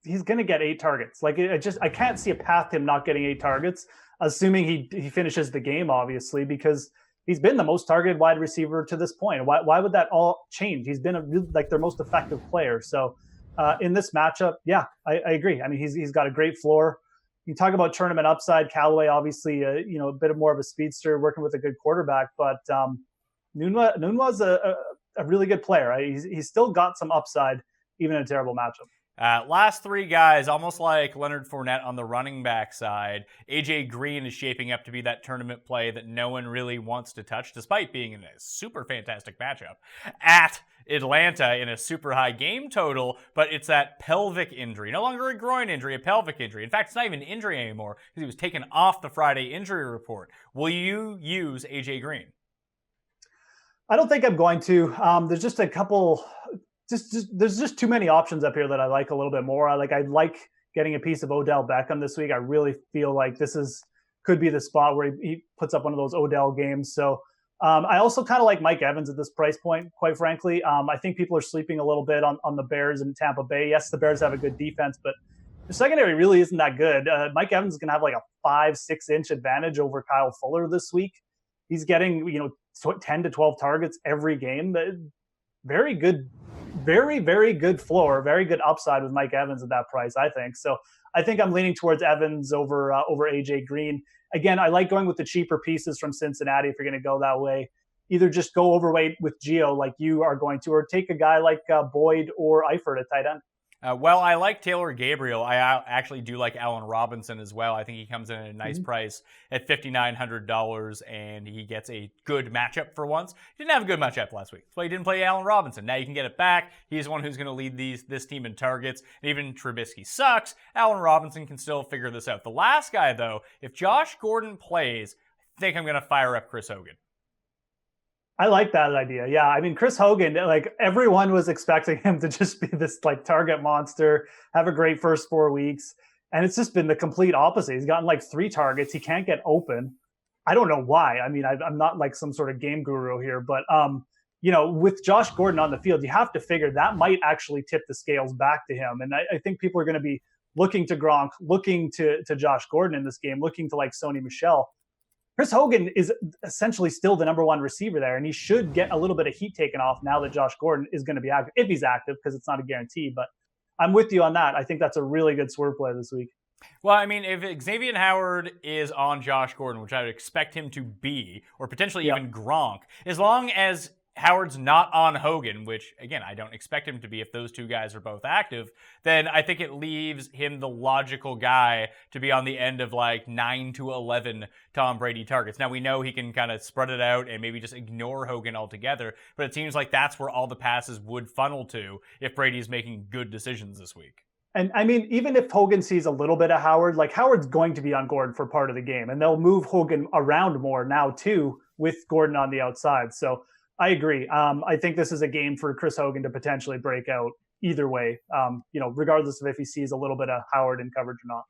he's going to get 8 targets. Like, I can't see a path to him not getting 8 targets, assuming he finishes the game, obviously, because he's been the most targeted wide receiver to this point. Why would that all change? He's been their most effective player. So in this matchup, yeah, I agree. I mean, he's got a great floor. You talk about tournament upside. Callaway, obviously, a bit more of a speedster working with a good quarterback, but Enunwa's a really good player. He's still got some upside, even in a terrible matchup. Last 3 guys, almost like Leonard Fournette on the running back side. AJ Green is shaping up to be that tournament play that no one really wants to touch, despite being in a super fantastic matchup at Atlanta in a super high game total, but it's that pelvic injury. No longer a groin injury, a pelvic injury. In fact, it's not even an injury anymore because he was taken off the Friday injury report. Will you use AJ Green? I don't think I'm going to. There's just a couple... there's just too many options up here that I like a little bit more. I like getting a piece of Odell Beckham this week. I really feel like could be the spot where he puts up one of those Odell games. So I also kind of like Mike Evans at this price point, quite frankly. I think people are sleeping a little bit on the Bears in Tampa Bay. Yes, the Bears have a good defense, but the secondary really isn't that good. Mike Evans is going to have like a 5-6 inch advantage over Kyle Fuller this week. He's getting 10 to 12 targets every game. Very good. Very, very good floor, very good upside with Mike Evans at that price, I think. So I think I'm leaning towards Evans over AJ Green. Again, I like going with the cheaper pieces from Cincinnati if you're going to go that way. Either just go overweight with Gio like you are going to, or take a guy like Boyd or Eifert at tight end. Well, I like Taylor Gabriel. I actually do like Allen Robinson as well. I think he comes in at a nice price at $5,900, and he gets a good matchup for once. He didn't have a good matchup last week. That's why he didn't play Allen Robinson. Now you can get it back. He's one who's going to lead this team in targets. And even Trubisky sucks. Allen Robinson can still figure this out. The last guy, though, if Josh Gordon plays, I think I'm going to fire up Chris Hogan. I like that idea. Yeah. I mean, Chris Hogan, like everyone was expecting him to just be this like target monster, have a great first 4 weeks. And it's just been the complete opposite. He's gotten like 3 targets. He can't get open. I don't know why. I mean, I'm not like some sort of game guru here, but with Josh Gordon on the field, you have to figure that might actually tip the scales back to him. And I think people are going to be looking to Gronk, looking to Josh Gordon in this game, looking to like Sony Michel. Chris Hogan is essentially still the number 1 receiver there, and he should get a little bit of heat taken off now that Josh Gordon is going to be active, if he's active, because it's not a guarantee. But I'm with you on that. I think that's a really good swerve play this week. Well, I mean, if Xavier Howard is on Josh Gordon, which I would expect him to be, or potentially even Gronk, as long as Howard's not on Hogan, which, again, I don't expect him to be if those 2 guys are both active, then I think it leaves him the logical guy to be on the end of like 9 to 11 Tom Brady targets. Now, we know he can kind of spread it out and maybe just ignore Hogan altogether, but it seems like that's where all the passes would funnel to if Brady's making good decisions this week. And I mean, even if Hogan sees a little bit of Howard, like Howard's going to be on Gordon for part of the game, and they'll move Hogan around more now too with Gordon on the outside. So I agree. I think this is a game for Chris Hogan to potentially break out either way, regardless of if he sees a little bit of Howard in coverage or not.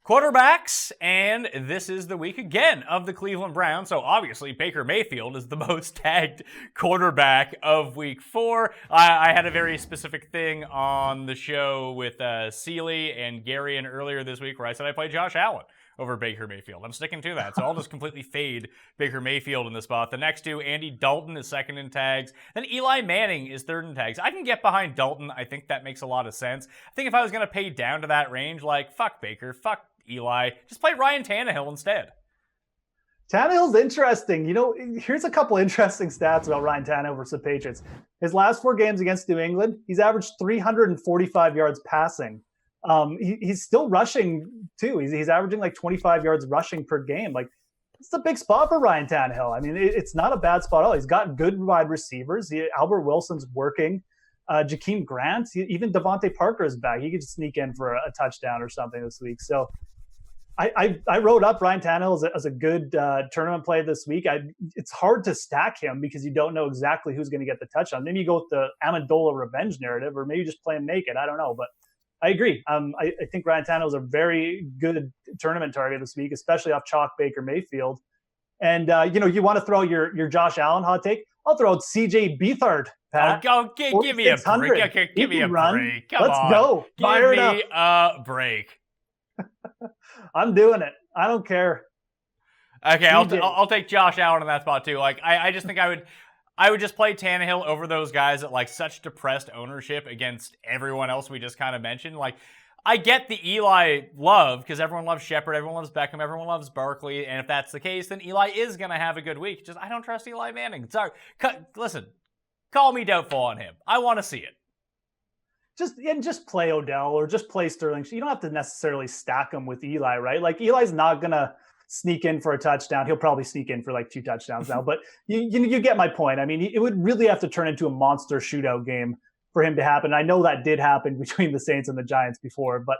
Quarterbacks, and this is the week again of the Cleveland Browns. So obviously Baker Mayfield is the most tagged quarterback of week 4. I had a very specific thing on the show with Seeley and Garion earlier this week where I said I play Josh Allen over Baker Mayfield. I'm sticking to that. So I'll just completely fade Baker Mayfield in the spot. The next 2, Andy Dalton is second in tags. Then Eli Manning is third in tags. I can get behind Dalton. I think that makes a lot of sense. I think if I was going to pay down to that range, like fuck Baker, fuck Eli, just play Ryan Tannehill instead. Tannehill's interesting. Here's a couple interesting stats about Ryan Tannehill versus the Patriots. His last 4 games against New England, he's averaged 345 yards passing. He's still rushing too. He's averaging like 25 yards rushing per game. Like it's a big spot for Ryan Tannehill. I mean, it's not a bad spot at all. He's got good wide receivers. Albert Wilson's working. Jakeem Grant, even Devontae Parker is back. He could just sneak in for a touchdown or something this week. So I wrote up Ryan Tannehill as a good tournament play this week. It's hard to stack him because you don't know exactly who's going to get the touchdown. Maybe you go with the Amendola revenge narrative, or maybe you just play him naked. I don't know, but I agree. I think Ryan Tannehill is a very good tournament target this week, especially off chalk Baker Mayfield. And you want to throw your Josh Allen hot take? I'll throw out CJ Beathard. Pat. Give me a break. Okay, give me a break. Come Let's on. go. Fire Give it me up. a break. I'm doing it. I don't care. Okay, I'll take Josh Allen in that spot too. Like I just think I would just play Tannehill over those guys at like such depressed ownership against everyone else we just kind of mentioned. Like I get the Eli love because everyone loves Shepard, everyone loves Beckham, everyone loves Barkley, and if that's the case, then Eli is going to have a good week. Just I don't trust Eli Manning. Sorry, listen, call me doubtful on him. I want to see it. Just play Odell or just play Sterling. You don't have to necessarily stack him with Eli, right? Like Eli's not gonna sneak in for a touchdown. He'll probably sneak in for like 2 touchdowns now, but you get my point. I mean, it would really have to turn into a monster shootout game for him to happen. I know that did happen between the Saints and the Giants before, but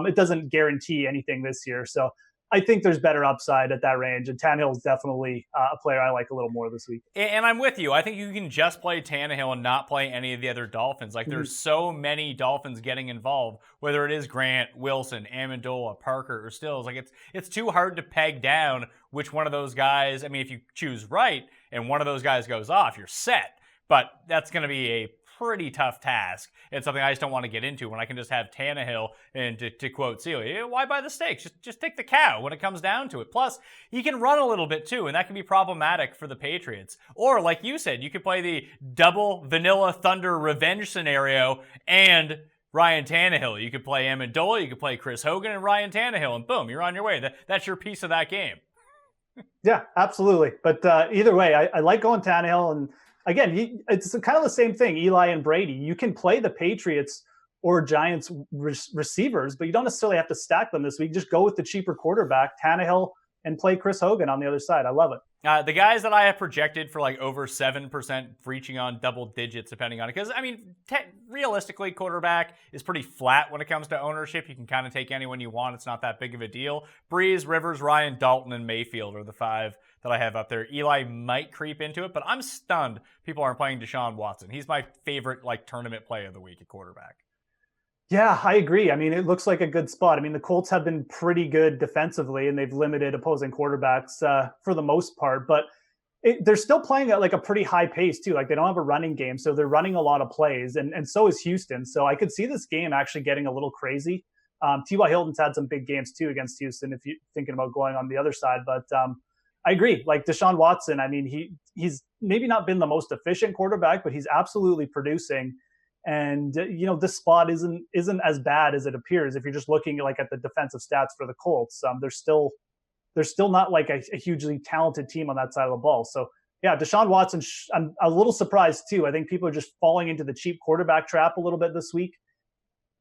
it doesn't guarantee anything this year. So I think there's better upside at that range, and Tannehill is definitely a player I like a little more this week. And I'm with you. I think you can just play Tannehill and not play any of the other Dolphins. Like, there's so many Dolphins getting involved, whether it is Grant, Wilson, Amendola, Parker, or Stills. Like, it's too hard to peg down which one of those guys. I mean, if you choose right and one of those guys goes off, you're set. But that's going to be a pretty tough task. It's something I just don't want to get into when I can just have Tannehill and to quote Celia, why buy the steaks? Just take the cow when it comes down to it. Plus, he can run a little bit too, and that can be problematic for the Patriots. Or like you said, you could play the double vanilla thunder revenge scenario and Ryan Tannehill. You could play Amendola, you could play Chris Hogan and Ryan Tannehill, and boom, you're on your way. That's your piece of that game. Yeah, absolutely. But either way, I like going Tannehill, and again, it's kind of the same thing, Eli and Brady. You can play the Patriots or Giants receivers, but you don't necessarily have to stack them this week. Just go with the cheaper quarterback, Tannehill, and play Chris Hogan on the other side. I love it. The guys that I have projected for like over 7% reaching on double digits, depending on it. Because, I mean, realistically, quarterback is pretty flat when it comes to ownership. You can kind of take anyone you want. It's not that big of a deal. Breeze, Rivers, Ryan, Dalton, and Mayfield are the 5 that I have up there. Eli might creep into it, but I'm stunned people aren't playing Deshaun Watson. He's my favorite like tournament play of the week at quarterback. Yeah, I agree. I mean, it looks like a good spot. I mean, the Colts have been pretty good defensively, and they've limited opposing quarterbacks for the most part, but they're still playing at like a pretty high pace too. Like they don't have a running game, so they're running a lot of plays, and so is Houston. So I could see this game actually getting a little crazy. T.Y. Hilton's had some big games too against Houston if you're thinking about going on the other side, but I agree. Like Deshaun Watson, I mean, he's maybe not been the most efficient quarterback, but he's absolutely producing. And this spot isn't as bad as it appears if you're just looking like at the defensive stats for the Colts. They're still not like a hugely talented team on that side of the ball. So yeah, Deshaun Watson. I'm a little surprised too. I think people are just falling into the cheap quarterback trap a little bit this week.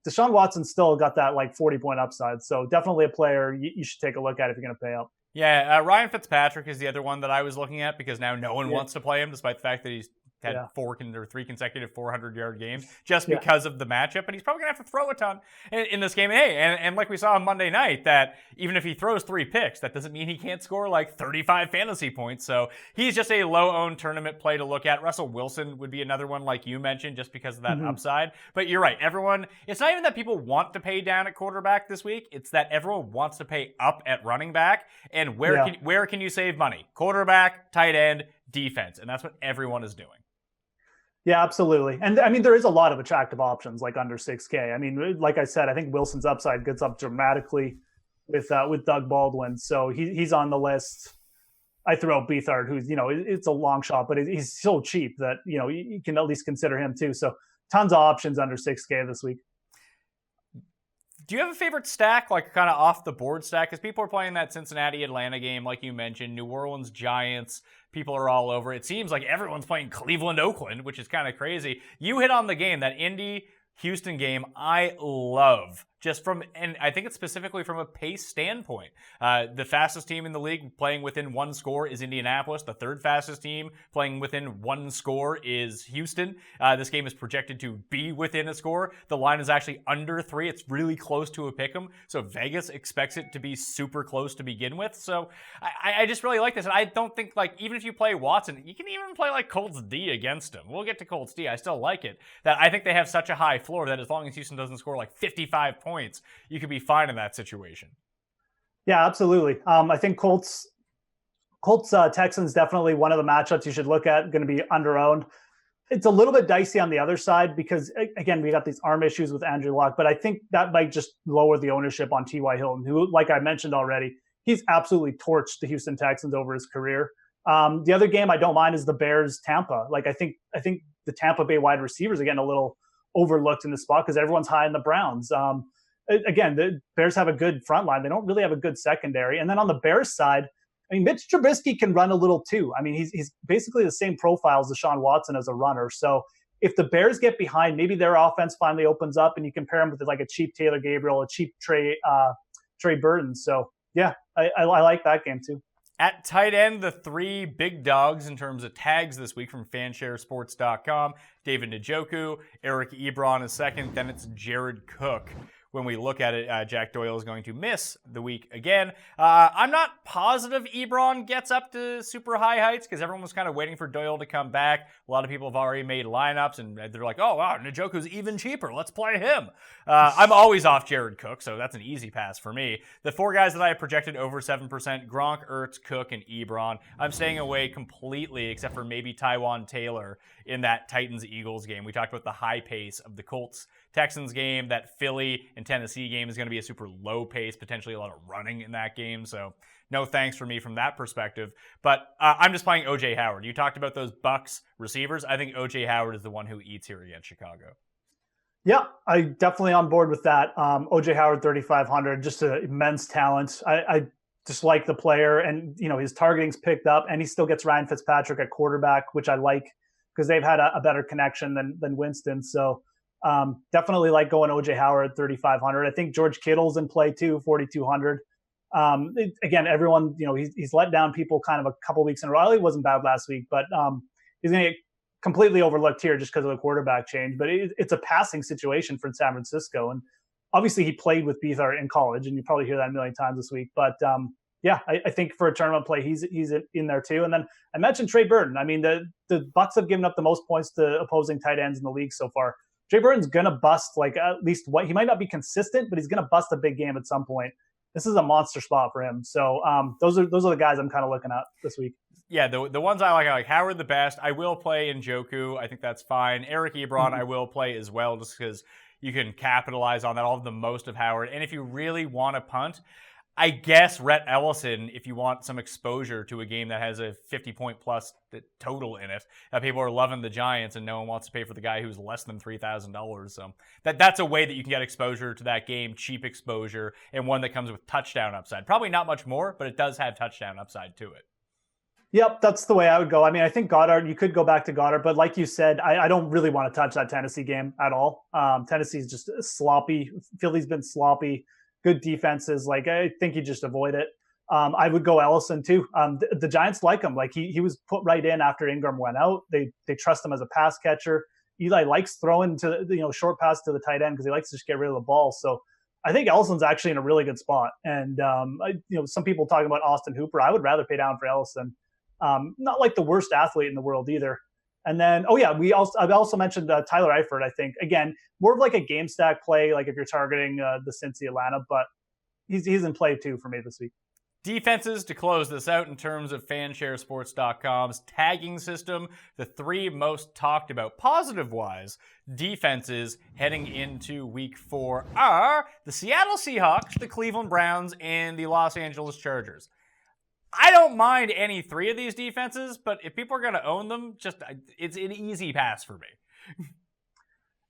Deshaun Watson still got that like 40-point upside. So definitely a player you should take a look at if you're going to pay up. Yeah, Ryan Fitzpatrick is the other one that I was looking at because now no one wants to play him, despite the fact that he's had 3 consecutive 400-yard games just because of the matchup. And he's probably going to have to throw a ton in this game. And like we saw on Monday night, that even if he throws 3 picks, that doesn't mean he can't score like 35 fantasy points. So he's just a low-owned tournament play to look at. Russell Wilson would be another one like you mentioned just because of that upside. But you're right. Everyone, it's not even that people want to pay down at quarterback this week. It's that everyone wants to pay up at running back. And where can you save money? Quarterback, tight end, defense. And that's what everyone is doing. Yeah, absolutely. And I mean, there is a lot of attractive options like under 6K. I mean, like I said, I think Wilson's upside gets up dramatically with Doug Baldwin. So he's on the list. I throw out Beathard, who's, it's a long shot, but he's so cheap that, you can at least consider him too. So tons of options under 6K this week. Do you have a favorite stack, like kind of off the board stack? Because people are playing that Cincinnati-Atlanta game, like you mentioned, New Orleans Giants. People are all over. It seems like everyone's playing Cleveland-Oakland, which is kind of crazy. You hit on the game, that Indy-Houston game. I love and I think it's specifically from a pace standpoint. The fastest team in the league playing within one score is Indianapolis. The third fastest team playing within one score is Houston. This game is projected to be within a score. The line is actually under 3. It's really close to a pick'em. So Vegas expects it to be super close to begin with. So I just really like this. And I don't think, like, even if you play Watson, you can even play like Colts D against him. We'll get to Colts D. I still like it. That I think they have such a high floor that as long as Houston doesn't score like 55 points, you could be fine in that situation. Yeah, absolutely. I think Colts Texans definitely one of the matchups you should look at. Going to be under-owned. It's a little bit dicey on the other side because, again, we got these arm issues with Andrew Luck, but I think that might just lower the ownership on T.Y. Hilton, who, like I mentioned already, he's absolutely torched the Houston Texans over his career. The other game I don't mind is the Bears-Tampa. Like, I think the Tampa Bay wide receivers are getting a little overlooked in the spot because everyone's high in the Browns. Again, the Bears have a good front line. They don't really have a good secondary. And then on the Bears side, I mean, Mitch Trubisky can run a little too. I mean, he's basically the same profile as Deshaun Watson as a runner. So if the Bears get behind, maybe their offense finally opens up and you compare them with like a cheap Taylor Gabriel, a cheap Trey Burton. So yeah, I like that game too. At tight end, the 3 big dogs in terms of tags this week from fansharesports.com. David Njoku, Eric Ebron is second, then it's Jared Cook. When we look at it, Jack Doyle is going to miss the week again. I'm not positive Ebron gets up to super high heights because everyone was kind of waiting for Doyle to come back. A lot of people have already made lineups, and they're like, oh, wow, Njoku's even cheaper. Let's play him. I'm always off Jared Cook, so that's an easy pass for me. The 4 guys that I projected over 7%, Gronk, Ertz, Cook, and Ebron. I'm staying away completely except for maybe Tywan Taylor in that Titans-Eagles game. We talked about the high pace of the Colts-Texans game. That Philly and Tennessee game is going to be a super low pace, potentially a lot of running in that game. So no thanks for me from that perspective. But I'm just playing O.J. Howard. You talked about those Bucs receivers. I think O.J. Howard is the one who eats here against Chicago. Yeah, I definitely on board with that. O.J. Howard, 3,500, just an immense talent. I just like the player, and his targeting's picked up, and he still gets Ryan Fitzpatrick at quarterback, which I like because they've had a better connection than Winston. So definitely like going O.J. Howard, 3,500. I think George Kittle's in play too, 4,200. Again, everyone, he's let down people kind of a couple weeks in a row. He wasn't bad last week, but he's going to get completely overlooked here just because of the quarterback change. But it's a passing situation for San Francisco. And obviously he played with Beathard in college, and you probably hear that a million times this week. But yeah, I think for a tournament play, he's in there too. And then I mentioned Trey Burton. I mean, the Bucs have given up the most points to opposing tight ends in the league so far. Trey Burton's going to bust at least what he might not be consistent, but he's going to bust a big game at some point. This is a monster spot for him. So those are the guys I'm kind of looking at this week. Yeah, the ones I like Howard the best. I will play Njoku. I think that's fine. Eric Ebron I will play as well just because you can capitalize on that, all of the most of Howard. And if you really want to punt, I guess Rhett Ellison, if you want some exposure to a game that has a 50-point plus total in it. People are loving the Giants, and no one wants to pay for the guy who's less than $3,000. So that's a way that you can get exposure to that game, cheap exposure, and one that comes with touchdown upside. Probably not much more, but it does have touchdown upside to it. Yep, that's the way I would go. I mean, I think Goddard, you could go back to Goddard, but like you said, I don't really want to touch that Tennessee game at all. Tennessee's just sloppy. Philly's been sloppy. Good defenses. Like, I think you just avoid it. I would go Ellison too. The Giants like him. Like he was put right in after Ingram went out. They trust him as a pass catcher. Eli likes throwing to short pass to the tight end because he likes to just get rid of the ball. So I think Ellison's actually in a really good spot. And some people talking about Austin Hooper. I would rather pay down for Ellison. Not like the worst athlete in the world either. And then, I've also mentioned Tyler Eifert, I think. Again, more of like a game stack play, like if you're targeting the Cincy Atlanta, but he's in play too for me this week. Defenses to close this out in terms of fansharesports.com's tagging system. The 3 most talked about positive-wise defenses heading into week 4 are the Seattle Seahawks, the Cleveland Browns, and the Los Angeles Chargers. I don't mind any 3 of these defenses, but if people are going to own them, it's an easy pass for me.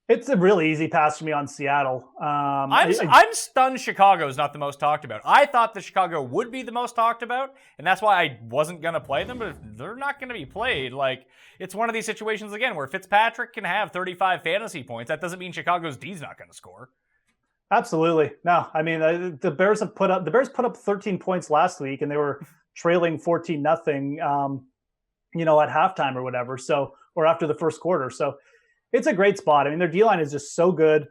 It's a really easy pass for me on Seattle. I'm stunned Chicago is not the most talked about. I thought that Chicago would be the most talked about, and that's why I wasn't going to play them, but if they're not going to be played, it's one of these situations, again, where Fitzpatrick can have 35 fantasy points. That doesn't mean Chicago's D's not going to score. Absolutely. No, I mean the Bears put up 13 points last week, and they were trailing 14-0, at halftime or whatever. So, or after the first quarter. So, it's a great spot. I mean, their D line is just so good.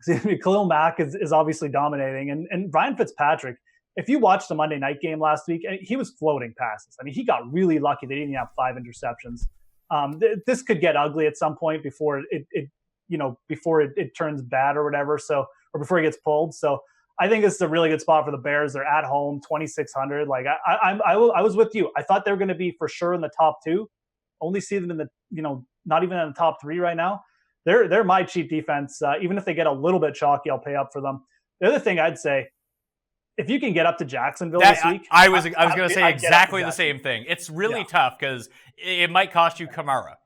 Khalil Mack is obviously dominating, and Ryan Fitzpatrick. If you watched the Monday night game last week, he was floating passes. I mean, he got really lucky. They didn't have 5 interceptions. This could get ugly at some point before it turns bad or whatever. So, or before he gets pulled. So, I think this is a really good spot for the Bears. They're at home, 2,600. Like I was with you. I thought they were going to be for sure in the top 2. Only see them in the not even in the top 3 right now. They're my cheap defense. Even if they get a little bit chalky, I'll pay up for them. The other thing I'd say, if you can get up to Jacksonville this week, I was going to say exactly the same thing. It's really tough because it might cost you Kamara.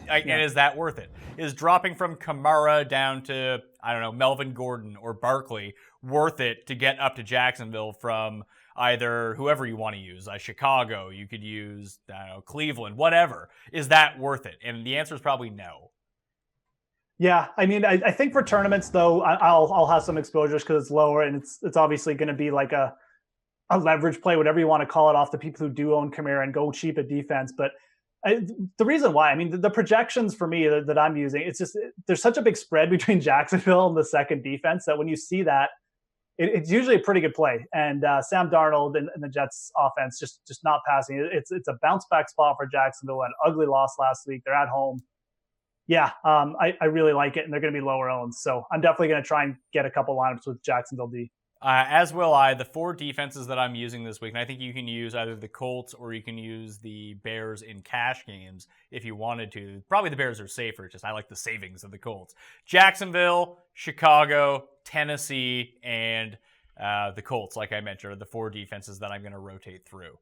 And is that worth it? Is dropping from Kamara down to, I don't know, Melvin Gordon or Barkley worth it to get up to Jacksonville from either whoever you want to use, Chicago, you could use, I don't know, Cleveland, whatever. Is that worth it? And the answer is probably no. Yeah, I mean, I think for tournaments though, I'll have some exposures because it's lower, and it's obviously going to be like a leverage play, whatever you want to call it, off the people who do own Kamara and go cheap at defense. But the reason why, I mean, the projections for me that I'm using, it's just there's such a big spread between Jacksonville and the second defense that when you see that, it's usually a pretty good play. And Sam Darnold and the Jets offense just not passing. It's a bounce back spot for Jacksonville. An ugly loss last week. They're at home. Yeah, I really like it, and they're going to be lower owned. So I'm definitely going to try and get a couple lineups with Jacksonville D. As will I. The 4 defenses that I'm using this week, and I think you can use either the Colts or you can use the Bears in cash games if you wanted to. Probably the Bears are safer, just I like the savings of the Colts. Jacksonville, Chicago, Tennessee, and the Colts, like I mentioned, are the 4 defenses that I'm going to rotate through.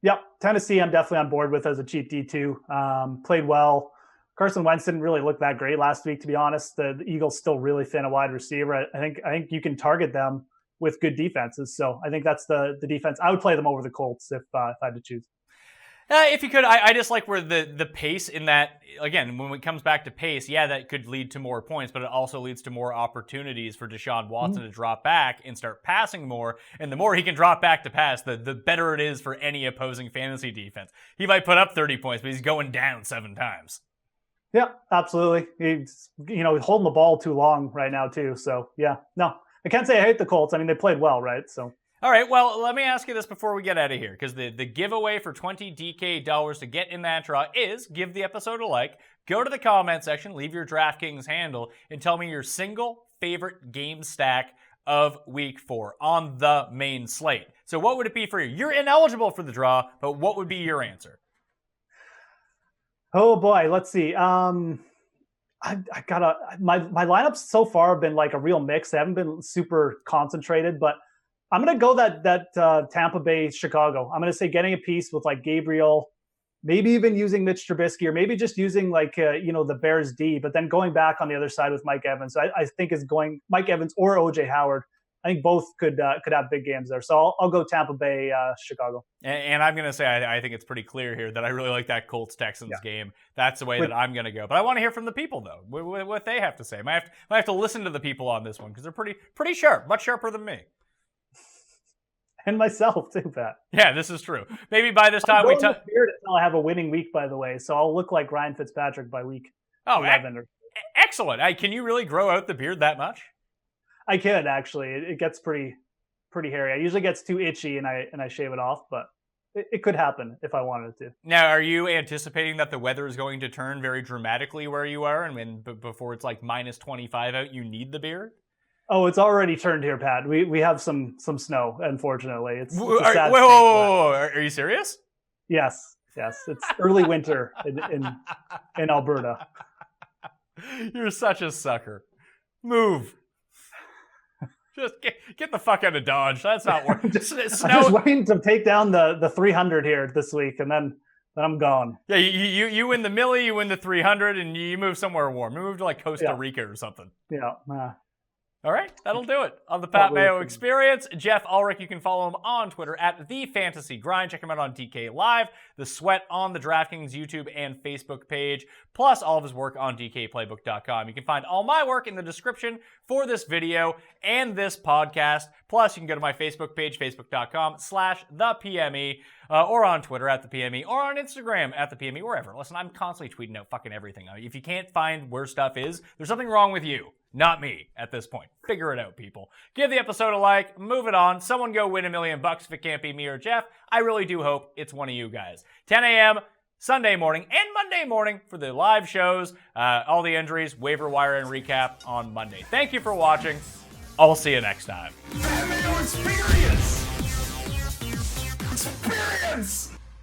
Yep, Tennessee I'm definitely on board with as a cheap D2. Played well. Carson Wentz didn't really look that great last week, to be honest. The Eagles still really thin a wide receiver. I think you can target them with good defenses. So I think that's the defense. I would play them over the Colts if I had to choose. If you could, I just like where the pace in that, again, when it comes back to pace, yeah, that could lead to more points, but it also leads to more opportunities for Deshaun Watson to drop back and start passing more. And the more he can drop back to pass, the better it is for any opposing fantasy defense. He might put up 30 points, but he's going down 7 times. Yeah, absolutely. He's holding the ball too long right now too. So yeah, no, I can't say I hate the Colts. I mean, they played well, right? So. All right, well, let me ask you this before we get out of here, because the giveaway for $20 DK to get in that draw is give the episode a like, go to the comment section, leave your DraftKings handle, and tell me your single favorite game stack of week 4 on the main slate. So what would it be for you? You're ineligible for the draw, but what would be your answer? Oh boy, let's see. I gotta my lineups so far have been like a real mix. They haven't been super concentrated, but I'm gonna go that Tampa Bay Chicago. I'm gonna say getting a piece with like Gabriel, maybe even using Mitch Trubisky, or maybe just using like the Bears D, but then going back on the other side with Mike Evans. I think is going Mike Evans or OJ Howard. I think both could have big games there. So I'll go Tampa Bay, Chicago. And I'm going to say I think it's pretty clear here that I really like that Colts-Texans game. That's the way that I'm going to go. But I want to hear from the people, though, what they have to say. I might have to listen to the people on this one because they're pretty sharp, much sharper than me. And myself, too, Pat. Yeah, this is true. Maybe by this time until I have a winning week, by the way. So I'll look like Ryan Fitzpatrick by week 11. Excellent. Can you really grow out the beard that much? I could actually. It gets pretty hairy. I usually gets too itchy and I shave it off, but it could happen if I wanted it to. Now, are you anticipating that the weather is going to turn very dramatically where you are, and before it's like minus 25 out, you need the beard? Oh, it's already turned here, Pat. We have some snow, unfortunately. It's whoa, are you serious? Yes. It's early winter in Alberta. You're such a sucker. Move. Just get the fuck out of Dodge. That's not working. I'm just waiting to take down the 300 here this week, and then I'm gone. Yeah, you win the milli, you win the 300, and you move somewhere warm. You move to like Costa Rica or something. Yeah. All right, that'll do it on the Pat Mayo Experience. Geoff Ulrich, you can follow him on Twitter at @TheFantasyGrind. Check him out on DK Live, The Sweat on the DraftKings YouTube and Facebook page, plus all of his work on DKPlaybook.com. You can find all my work in the description for this video and this podcast. Plus, you can go to my Facebook page, facebook.com/ThePME, or on Twitter @ThePME, or on Instagram @ThePME, wherever. Listen, I'm constantly tweeting out fucking everything. If you can't find where stuff is, there's something wrong with you. Not me at this point. Figure it out, people. Give the episode a like, move it on. Someone go win $1 million if it can't be me or Geoff. I really do hope it's one of you guys. 10 a.m. Sunday morning and Monday morning for the live shows. All the injuries, waiver wire, and recap on Monday. Thank you for watching. I'll see you next time. Pat Mayo Experience! Experience!